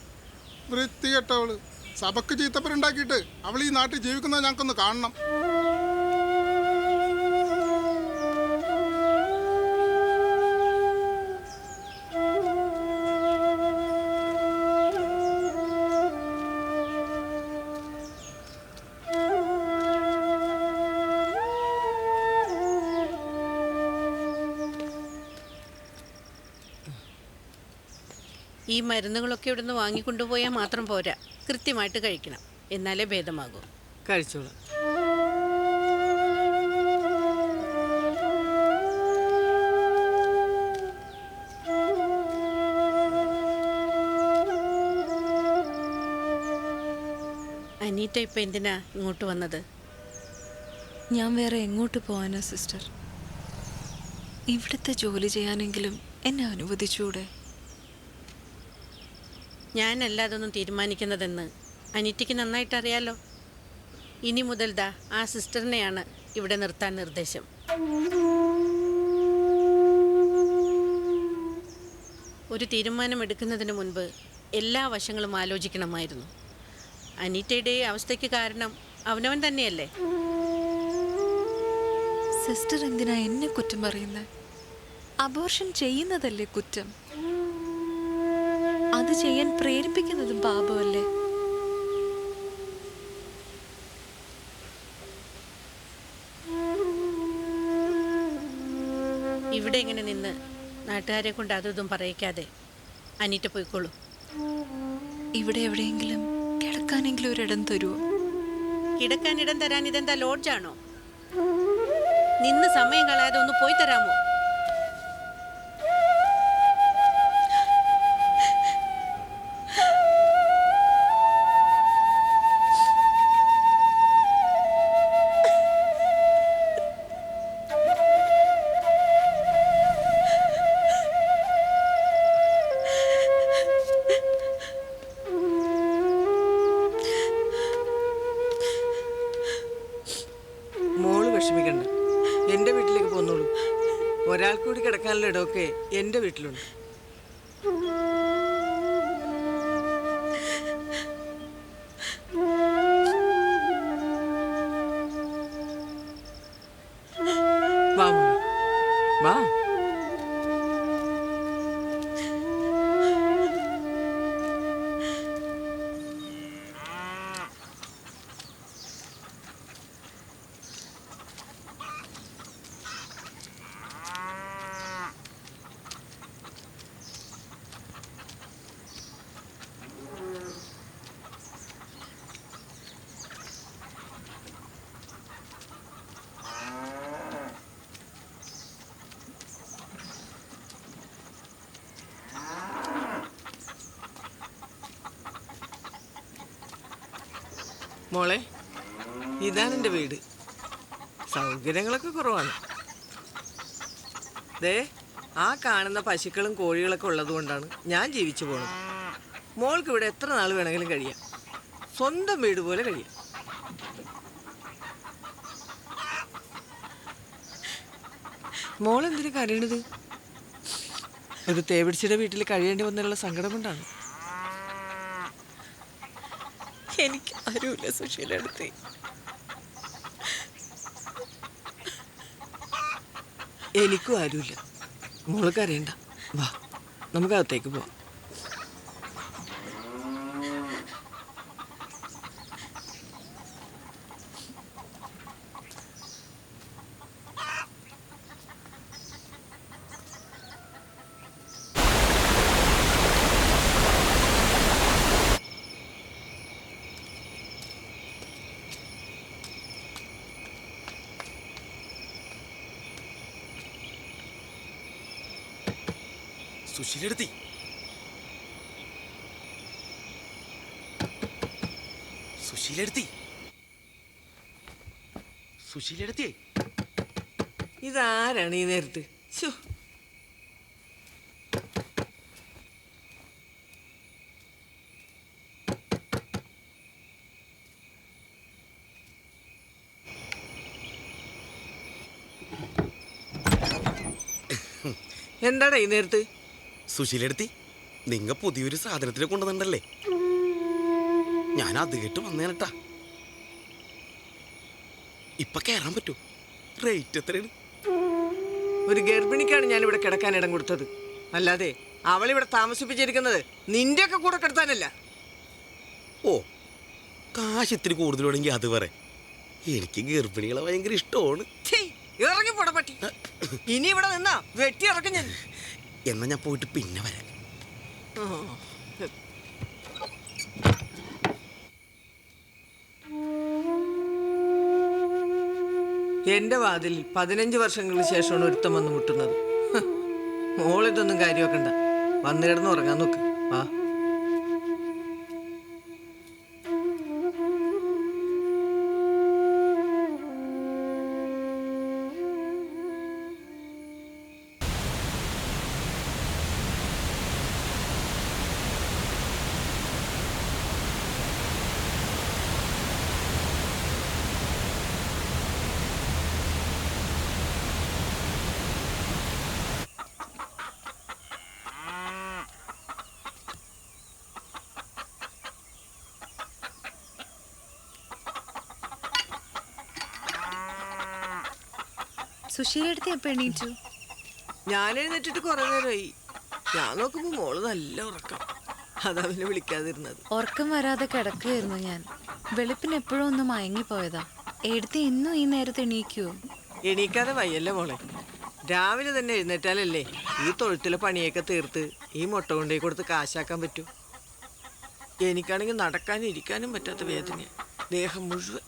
[SPEAKER 20] വൃത്തികെട്ടവള്. സഭക്ക് ചീത്തപ്പരുണ്ടാക്കിയിട്ട് അവൾ ഈ നാട്ടിൽ ജീവിക്കുന്നത് ഞങ്ങൾക്കൊന്ന് കാണണം.
[SPEAKER 7] ഈ മരുന്നുകളൊക്കെ ഇവിടുന്ന് വാങ്ങിക്കൊണ്ടുപോയാൽ മാത്രം പോരാ, കൃത്യമായിട്ട് കഴിക്കണം, എന്നാലേ ഭേദമാകൂ.
[SPEAKER 3] കഴിച്ചോളാം. അനീറ്റ ഇപ്പം എന്തിനാ ഇങ്ങോട്ട് വന്നത്?
[SPEAKER 13] ഞാൻ വേറെ എങ്ങോട്ട് പോവാനാ സിസ്റ്റർ? ഇവിടുത്തെ ജോലി ചെയ്യാനെങ്കിലും എന്നെ അനുവദിച്ചൂടെ?
[SPEAKER 7] ഞാനല്ല അതൊന്നും തീരുമാനിക്കുന്നതെന്ന് അനീറ്റയ്ക്ക് നന്നായിട്ട് അറിയാലോ. ഇനി മുതൽ ആ സിസ്റ്ററിനെയാണ് ഇവിടെ നിർത്താൻ നിർദ്ദേശം. ഒരു തീരുമാനമെടുക്കുന്നതിന് മുൻപ് എല്ലാ വശങ്ങളും ആലോചിക്കണമായിരുന്നു. അനീറ്റയുടെ അവസ്ഥയ്ക്ക് കാരണം അവനവൻ തന്നെയല്ലേ.
[SPEAKER 13] സിസ്റ്റർ എന്തിനാ എന്നെ കുറ്റം പറയുന്നത്? അബോർഷൻ ചെയ്യുന്നതല്ലേ കുറ്റം? അത് ചെയ്യാൻ പ്രേരിപ്പിക്കുന്നതും പാപമല്ലേ?
[SPEAKER 7] ഇവിടെ ഇങ്ങനെ നിന്ന് നാട്ടുകാരെ കൊണ്ട് അതും പറയിക്കാതെ അനീറ്റ പോയിക്കോളൂ.
[SPEAKER 13] ഇവിടെ എവിടെയെങ്കിലും കിടക്കാനെങ്കിലും ഒരിടം തരുമോ?
[SPEAKER 7] കിടക്കാൻ ഇടം തരാൻ ഇതെന്താ ലോഡ്ജാണോ? നിന്ന് സമയം കളയാതെ ഒന്ന് പോയി തരാമോ?
[SPEAKER 3] മോള് വിഷമിക്കണ്ട, എൻ്റെ വീട്ടിലേക്ക് പോന്നോളൂ. ഒരാൾ കൂടി കിടക്കാനുള്ള ഇടമൊക്കെ എൻ്റെ വീട്ടിലുണ്ട്. വാ മോളെ, വാ. മോളെ, ഇതാണ് എൻ്റെ വീട്. സൗകര്യങ്ങളൊക്കെ കുറവാണ്. ദേ, ആ കാണുന്ന പശുക്കളും കോഴികളൊക്കെ ഉള്ളത് കൊണ്ടാണ് ഞാൻ ജീവിച്ചു പോകുന്നത്. മോൾക്ക് ഇവിടെ എത്ര നാൾ വേണമെങ്കിലും കഴിയാം. സ്വന്തം വീട് പോലെ കഴിയാം. മോളെന്തിനു കരയണത്? ഒരു തേവിടിച്ചിയുടെ വീട്ടിൽ കഴിയേണ്ടി വന്നുള്ള സങ്കടം കൊണ്ടാണ്. എനിക്ക് ആരുമില്ല സുശീല അടുത്ത്. എനിക്കും ആരുമില്ല. മോൾക്ക് അറിയണ്ട. വാ, നമുക്ക് അകത്തേക്ക് പോവാം.
[SPEAKER 15] സുശീലെടുത്തി. സുശീലെടുത്തി. സുശീലെടുത്തിയേ.
[SPEAKER 3] ഇതാരാണ് ഈ നേരത്ത്? ശോ. എന്താടാ ഈ നേരത്ത്?
[SPEAKER 15] സുശീലെടുത്തി, നിങ്ങ പുതിയൊരു സാധനത്തിനെ കൊണ്ടുവന്നിട്ടല്ലേ? ഞാൻ അത് കേട്ട് വന്നേനട്ടാ. ഇപ്പൊ കയറാൻ പറ്റൂ? റേറ്റ് എത്രയാണ്?
[SPEAKER 3] ഒരു ഗർഭിണിക്കാണ് ഞാൻ ഇവിടെ കിടക്കാൻ ഇടം കൊടുത്തത്, അല്ലാതെ അവളിവിടെ താമസിപ്പിച്ചിരിക്കുന്നത് നിന്റെ ഒക്കെ കൂടെ കിടത്താനല്ല.
[SPEAKER 15] ഓ, കാശ് ഇത്തിരി കൂടുതലാണെങ്കിൽ അത് പറ. എനിക്ക് ഗർഭിണികളെ ഭയങ്കര ഇഷ്ടമാണ്.
[SPEAKER 3] ഇറങ്ങി പോട പട്ടി. ഇനി ഇവിടെ നിന്നാ വെട്ടി ഇറക്കും ഞാൻ.
[SPEAKER 15] എന്നാ ഞാൻ പോയിട്ട് പിന്നെ വരാം.
[SPEAKER 3] എന്റെ വാതിലിൽ 15 വർഷങ്ങൾക്ക് ശേഷമാണ് ഒരുത്തം വന്ന് മുട്ടുന്നത്. മോളിതൊന്നും കാര്യമാക്കണ്ട, വന്നു കിടന്ന് ഉറങ്ങാൻ നോക്ക്. വാ.
[SPEAKER 13] സുശീലെടുത്ത് എപ്പോൾ എണീറ്റു?
[SPEAKER 3] ഞാൻ എഴുന്നേറ്റിട്ട് കുറെ നേരമായി. ഞാൻ നോക്കുമ്പോ മോള് നല്ല ഉറക്കം. അതാ പിന്നെ വിളിക്കാതിരുന്നത്.
[SPEAKER 13] ഉറക്കം വരാതെ കിടക്കുകയായിരുന്നു ഞാൻ. വെളുപ്പിന് എപ്പോഴും ഒന്ന് മയങ്ങിപ്പോയതാ. എടുത്ത് ഇന്നും ഈ നേരത്തെ എണീക്കുവോ?
[SPEAKER 3] എണീക്കാതെ വയ്യല്ലേ മോളെ. രാവിലെ തന്നെ എഴുന്നേറ്റാലല്ലേ ഈ തൊഴുത്തിലെ പണിയൊക്കെ തീർത്ത് ഈ മുട്ട കൊണ്ടുപോയി കൊടുത്ത് കാശാക്കാൻ പറ്റൂ. എനിക്കാണെങ്കിൽ നടക്കാനും ഇരിക്കാനും പറ്റാത്ത വേദന, ദേഹം മുഴുവൻ.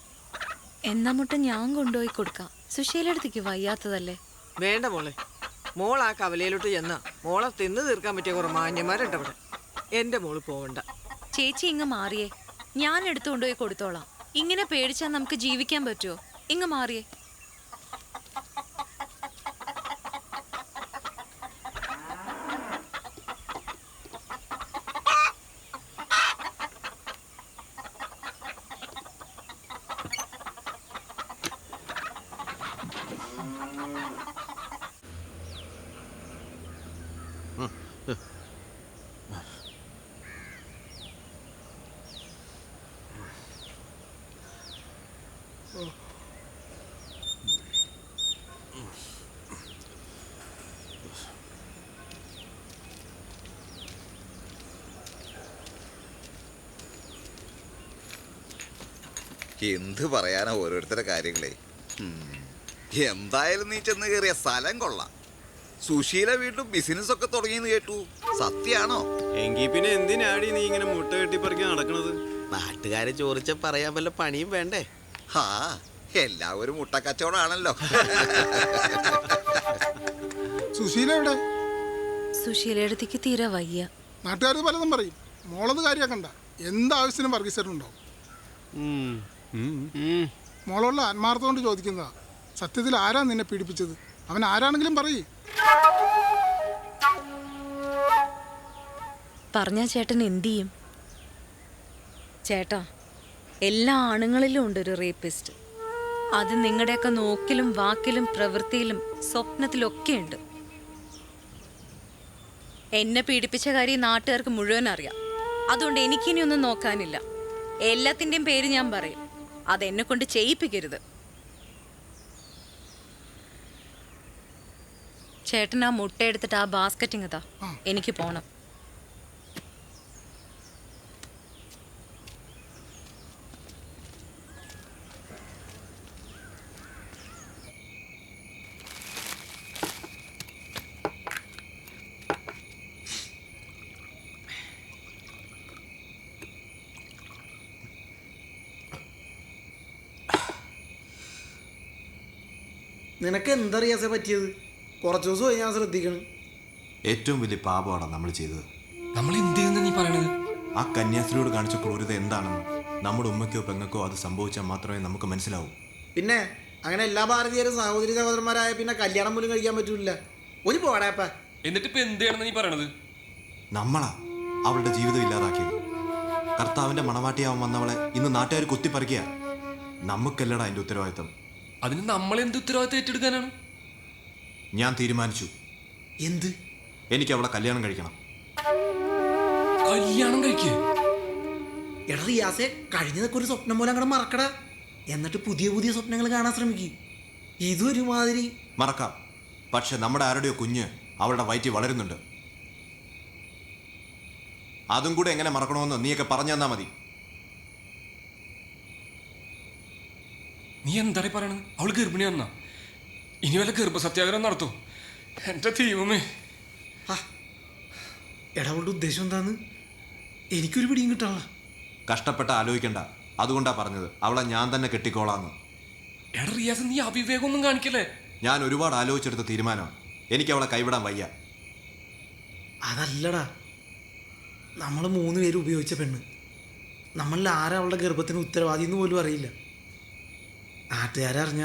[SPEAKER 13] എന്നാ മുട്ട ഞാൻ കൊണ്ടുപോയി കൊടുക്കാം. സുശീലെടുത്തേക്ക് വയ്യാത്തതല്ലേ?
[SPEAKER 3] വേണ്ട മോളെ. മോൾ ആ കവലയിലോട്ട് ചെന്നാ മോളെ തിന്ന് തീർക്കാൻ പറ്റിയ കുറെ മാന്യന്മാരുണ്ട് അവിടെ. എന്റെ മോള് പോവണ്ട.
[SPEAKER 13] ചേച്ചി ഇങ്ങ് മാറിയേ, ഞാൻ എടുത്തു കൊണ്ടുപോയി കൊടുത്തോളാം. ഇങ്ങനെ പേടിച്ചാൽ നമുക്ക് ജീവിക്കാൻ പറ്റുമോ? ഇങ്ങ് മാറിയേ.
[SPEAKER 21] എന്ത് പറയാനാ ഓരോരുത്തരുടെ കാര്യങ്ങളെ. എന്തായാലും നീ ചെന്ന് കയറിയ സ്ഥലം കൊള്ളാം. സുശീല വീണ്ടും ബിസിനസ് ഒക്കെ തുടങ്ങിയെന്ന് കേട്ടു. സത്യാണോ?
[SPEAKER 12] എങ്കിൽ പിന്നെ എന്തിനാടി നീ ഇങ്ങനെ മുട്ട കെട്ടിപ്പറിക്കാൻ നടക്കണത്?
[SPEAKER 15] നാട്ടുകാരെ ചോദിച്ച പറയാൻ വല്ല പണിയും വേണ്ടേ?
[SPEAKER 21] ഹാ, എല്ലാവരും മുട്ട കച്ചവടമാണല്ലോ.
[SPEAKER 20] സുശീല എവിടെ?
[SPEAKER 13] സുശീലടുത്തേക്ക് തീരെ വയ്യ.
[SPEAKER 20] നാട്ടുകാർ പലതും പറയും. മോളത് കാര്യമാക്കണ്ട. എന്താവശ്യത്തിനും വർഗീസറുണ്ടാവും. മോളുള്ള ആത്മാർത്ഥം കൊണ്ട് ചോദിക്കുന്നതാ. സത്യത്തിൽ ആരാ നിന്നെ പീഡിപ്പിച്ചത്? അവൻ ആരാണെങ്കിലും പറയേ.
[SPEAKER 13] പറഞ്ഞ ചേട്ടൻ എന്തു ചെയ്യും? ചേട്ടാ, എല്ലാ ആണുങ്ങളിലും ഉണ്ട് ഒരു റേപ്പിസ്റ്റ്. അത് നിങ്ങളുടെയൊക്കെ നോക്കിലും വാക്കിലും പ്രവൃത്തിയിലും സ്വപ്നത്തിലൊക്കെ ഉണ്ട്. എന്നെ പീഡിപ്പിച്ച കാര്യം നാട്ടുകാർക്ക് മുഴുവൻ അറിയാം. അതുകൊണ്ട് എനിക്കിനി ഒന്നും നോക്കാനില്ല. എല്ലാത്തിൻ്റെയും പേര് ഞാൻ പറയും. അതെന്നെ കൊണ്ട് ചെയ്യിപ്പിക്കരുത്. ചേട്ടൻ ആ മുട്ട എടുത്തിട്ട് ആ ബാസ്ക്കറ്റിങ് താ, എനിക്ക് പോണം.
[SPEAKER 4] നിനക്ക് എന്തറിയാസ പറ്റിയത്? കുറച്ച് ദിവസമായി ഞാൻ ശ്രദ്ധിക്കണം.
[SPEAKER 6] ഏറ്റവും വലിയ പാപമാണ് നമ്മൾ ചെയ്തത്.
[SPEAKER 5] നമ്മൾ എന്ത് ചെയ്യുന്ന നീ പറയണത്?
[SPEAKER 6] ആ കന്യാസ്ത്രീയോട് കാണിച്ച ക്രൂരത എന്താണെന്ന് നമ്മുടെ ഉമ്മയ്ക്കോ പെങ്ങൾക്കോ അത് സംഭവിച്ചാൽ മാത്രമേ നമുക്ക് മനസ്സിലാവൂ.
[SPEAKER 4] പിന്നെ അങ്ങനെ എല്ലാ ഭാരതീയരും സഹോദരി സഹോദരന്മാരായ പിന്നെ കല്യാണം പോലും കഴിക്കാൻ പറ്റൂല. ഒരു പോടാപ്പ.
[SPEAKER 5] എന്നിട്ട് ഇപ്പൊ എന്ത് ചെയ്യണമെന്ന് നീ പറയണത്?
[SPEAKER 6] നമ്മളാ അവളുടെ ജീവിതം ഇല്ലാതാക്കിയത്. കർത്താവിന്റെ മണവാട്ടിയാവാൻ വന്നവളെ ഇന്ന് നാട്ടുകാർ കുത്തിപ്പറിക്കുക. നമുക്കല്ലടാ അതിന്റെ ഉത്തരവാദിത്തം.
[SPEAKER 5] അതിന് നമ്മൾ എന്ത് ഉത്തരവാദിത്തം ഏറ്റെടുക്കാനാണ്?
[SPEAKER 6] ഞാൻ തീരുമാനിച്ചു.
[SPEAKER 4] എന്ത്?
[SPEAKER 6] എനിക്ക് അവളെ കല്യാണം കഴിക്കണം.
[SPEAKER 5] കല്യാണം കഴിക്കേ?
[SPEAKER 4] എടാ റിയാസെ, കഴിഞ്ഞതൊക്കെ ഒരു സ്വപ്നം പോലെ അങ്ങോട്ട് മറക്കടാ. എന്നിട്ട് പുതിയ പുതിയ സ്വപ്നങ്ങൾ കാണാൻ ശ്രമിക്കും. ഇതൊരുമാതിരി
[SPEAKER 6] മറക്കാം. പക്ഷെ നമ്മുടെ ആരുടെയോ കുഞ്ഞ് അവളുടെ വയറ്റിൽ വളരുന്നുണ്ട്. അതും കൂടെ എങ്ങനെ മറക്കണമെന്ന് നീയൊക്കെ പറഞ്ഞു തന്നാ മതി.
[SPEAKER 5] നീ എന്തായി പറയണത്? അവള് ഗർഭിണി വന്നാ ഇനി വല്ല ഗർഭസത്യാഗ്രഹം നടത്തൂ? എന്റെ ദൈവമേ.
[SPEAKER 4] എടാ അവളുടെ ഉദ്ദേശം എന്താന്ന് എനിക്കൊരു പിടിയും കിട്ടാനുള്ള.
[SPEAKER 6] കഷ്ടപ്പെട്ട ആലോചിക്കണ്ട. അതുകൊണ്ടാ പറഞ്ഞത് അവളെ ഞാൻ തന്നെ കെട്ടിക്കോളാന്ന്.
[SPEAKER 5] എടാ റിയാസ്, നീ അവിവേകമൊന്നും കാണിക്കല്ലേ?
[SPEAKER 6] ഞാൻ ഒരുപാട് ആലോചിച്ചെടുത്ത തീരുമാനമാണ്. എനിക്ക് അവളെ കൈവിടാൻ വയ്യ.
[SPEAKER 4] അതല്ലടാ, നമ്മൾ 3 പേര് ഉപയോഗിച്ച പെണ്ണ്. നമ്മളിൽ ആരാ അവളുടെ ഗർഭത്തിന് ഉത്തരവാദി എന്ന് പോലും അറിയില്ല. നാട്ടുകാരറിഞ്ഞ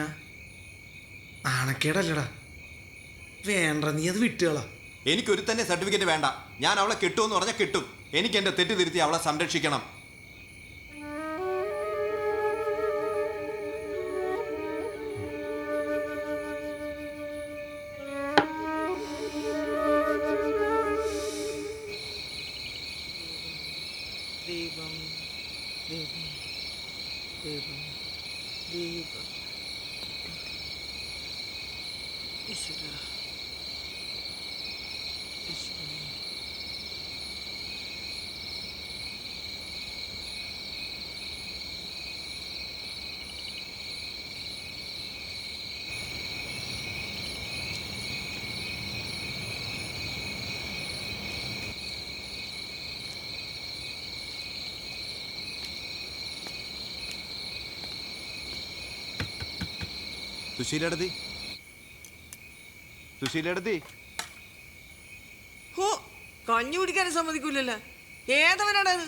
[SPEAKER 4] നാണക്കേടല്ലടാ. വേണ്ട, നീ അത് വിട്ടുകളാ.
[SPEAKER 6] എനിക്കൊരു തന്നെ സർട്ടിഫിക്കറ്റ് വേണ്ട. ഞാൻ അവളെ കിട്ടുമെന്ന് പറഞ്ഞാൽ കിട്ടും. എനിക്ക് എന്റെ തെറ്റ് തിരുത്തി അവളെ സംരക്ഷിക്കണം.
[SPEAKER 3] ദീപം ദീപം ദീപം ദീപം ഈശ്വരാ ഈശ്വരാ.
[SPEAKER 6] സുശീലടത്തി, സുശീലടത്തി.
[SPEAKER 3] ഹോ, കഞ്ഞി കുടിക്കാനും സമ്മതിക്കൂലല്ലോ. ഏതവനാണ് അത്?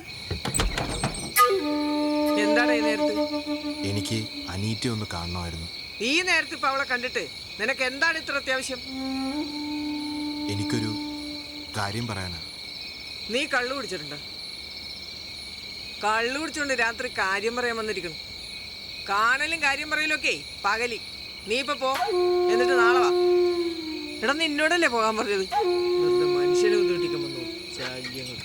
[SPEAKER 3] എന്താണ് ഈ നേരത്ത്?
[SPEAKER 6] എനിക്ക് അനീറ്റ ഒന്ന് കാണണമായിരുന്നു.
[SPEAKER 3] ഈ നേരത്ത് ഇപ്പൊ അവളെ കണ്ടിട്ട് നിനക്ക് എന്താണ് ഇത്ര അത്യാവശ്യം?
[SPEAKER 6] എനിക്കൊരു കാര്യം പറയാനാ.
[SPEAKER 3] നീ കള്ളു കുടിച്ചിട്ടുണ്ടോ? കള്ളു കുടിച്ചോണ്ട് രാത്രി കാര്യം പറയാൻ വന്നിരിക്കണം. കാണലും കാര്യം പറയലും ഒക്കെ പകലി. നീ ഇപ്പൊ പോ, എന്നിട്ട് നാളെ വാ. എടാ, നിന്നോടല്ലേ പോകാൻ പറഞ്ഞത്? മനുഷ്യനെ ബുദ്ധിമുട്ടിക്കാൻ വന്നു ശല്യങ്ങൾ.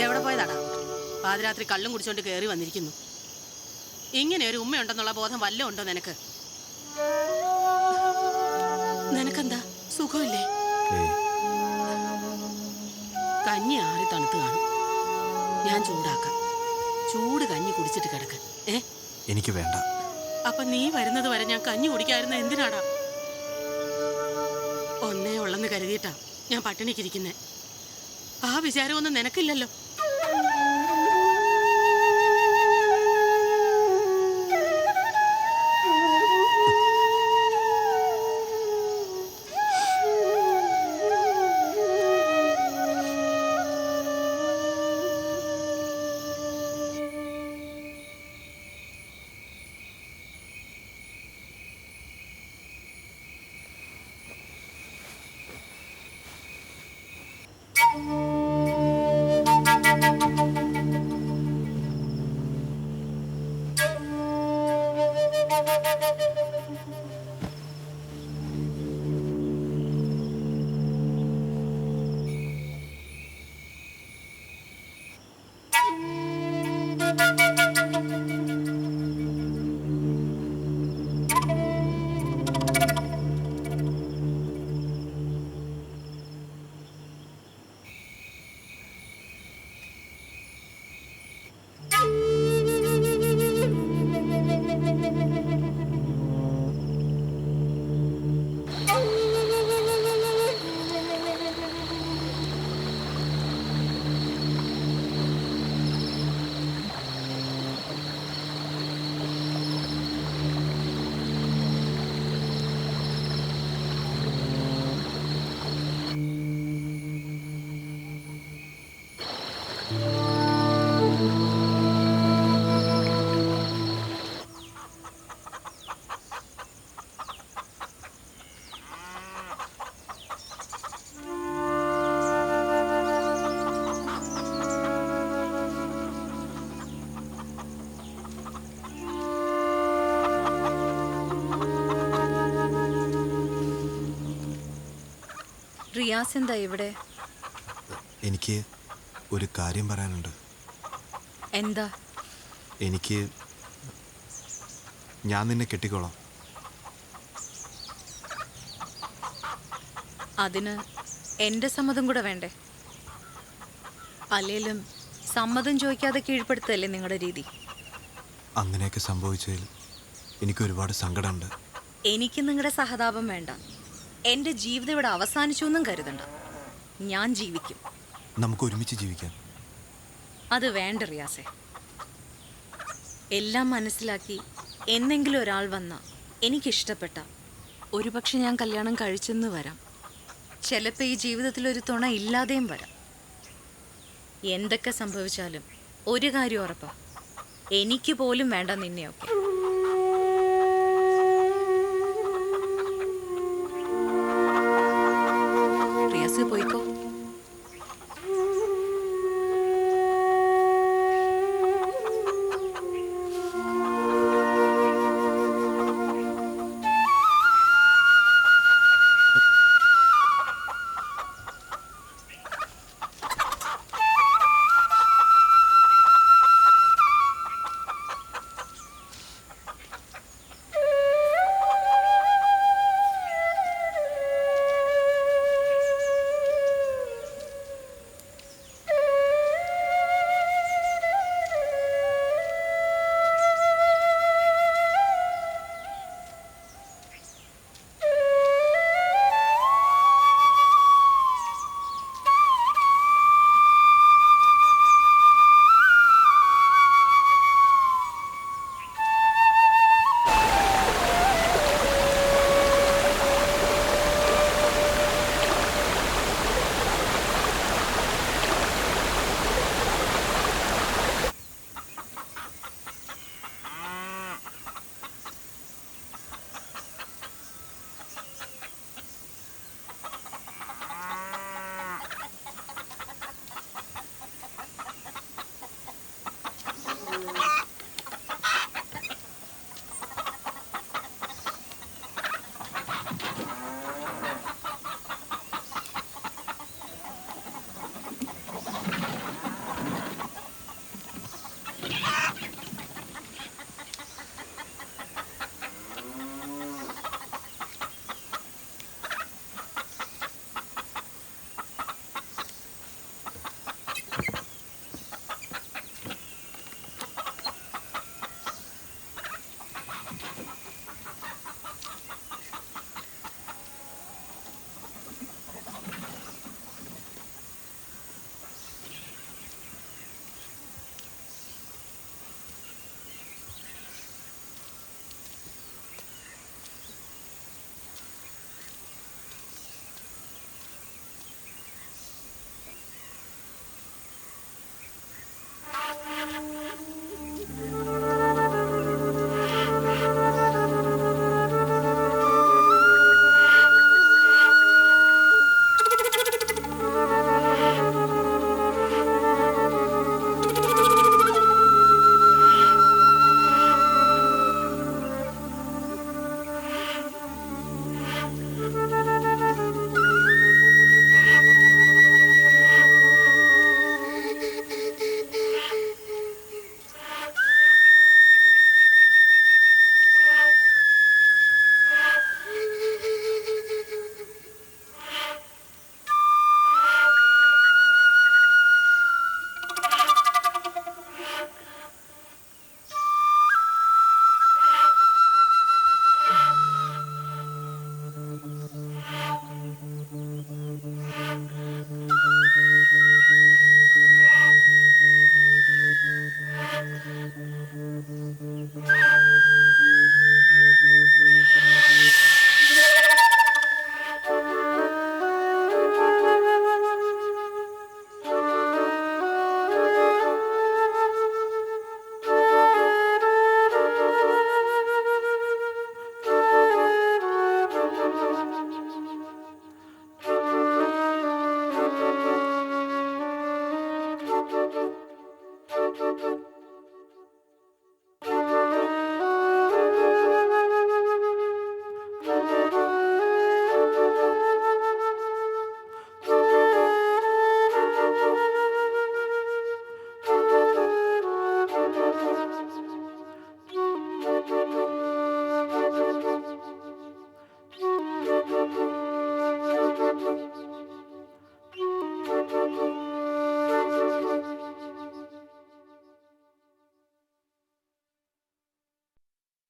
[SPEAKER 8] എവിടെ പോയതാടാ? പാതിരാത്രി കള്ളും കുടിച്ചോണ്ട് കയറി വന്നിരിക്കുന്നു. ഇങ്ങനെ ഒരു ഉമ്മയുണ്ടെന്നുള്ള ബോധം വല്ല ഉണ്ടോ നിനക്ക്? നിനക്കെന്താ സുഖമില്ലേ? കഞ്ഞി ആറി തണുത്ത് കാണും. ഞാൻ ചൂടാക്കാം. ചൂട് കഞ്ഞി കുടിച്ചിട്ട് കിടക്ക്.
[SPEAKER 6] എനിക്ക് വേണ്ട.
[SPEAKER 8] അപ്പൊ നീ വരുന്നത് വരെ ഞാൻ കഞ്ഞി കുടിക്കാതിരുന്ന എന്തിനാടാ? ഒന്നേ ഉള്ളെന്ന് കരുതിയിട്ടാ ഞാൻ പട്ടിണിക്കിരിക്കുന്നേ. ആ വിചാരമൊന്നും നിനക്കില്ലല്ലോ.
[SPEAKER 13] റിയാസ് എന്താ ഇവിടെ?
[SPEAKER 6] എനിക്ക് ഒരു കാര്യം പറയാനുണ്ട്.
[SPEAKER 13] എന്താ?
[SPEAKER 6] എനിക്ക് ഞാൻ നിന്നെ കെട്ടിക്കോളാം.
[SPEAKER 13] അതിന് എൻ്റെ സമ്മതം കൂടെ വേണ്ടേ? അല്ലേലും സമ്മതം ചോദിക്കാതെ കീഴ്പ്പെടുത്തല്ലേ നിങ്ങളുടെ രീതി?
[SPEAKER 6] അങ്ങനെയൊക്കെ സംഭവിച്ചതിൽ എനിക്ക് ഒരുപാട് സങ്കടമുണ്ട്.
[SPEAKER 13] എനിക്ക് നിങ്ങളുടെ സഹതാപം വേണ്ട. എൻ്റെ ജീവിതം ഇവിടെ അവസാനിച്ചു എന്നും കരുതണ്ട. ഞാൻ ജീവിക്കും.
[SPEAKER 6] നമുക്ക് ഒരുമിച്ച് ജീവിക്കാം.
[SPEAKER 13] അത് വേണ്ട റിയാസെ. എല്ലാം മനസ്സിലാക്കി എന്നെങ്കിലും ഒരാൾ വന്ന എനിക്കിഷ്ടപ്പെട്ട ഒരുപക്ഷെ ഞാൻ കല്യാണം കഴിച്ചെന്ന് വരാം. ചിലപ്പോൾ ഈ ജീവിതത്തിൽ ഒരു തുണ ഇല്ലാതെയും വരാം. എന്തൊക്കെ സംഭവിച്ചാലും ഒരു കാര്യം ഉറപ്പാ, എനിക്ക് പോലും വേണ്ട നിന്നെയൊക്കെ.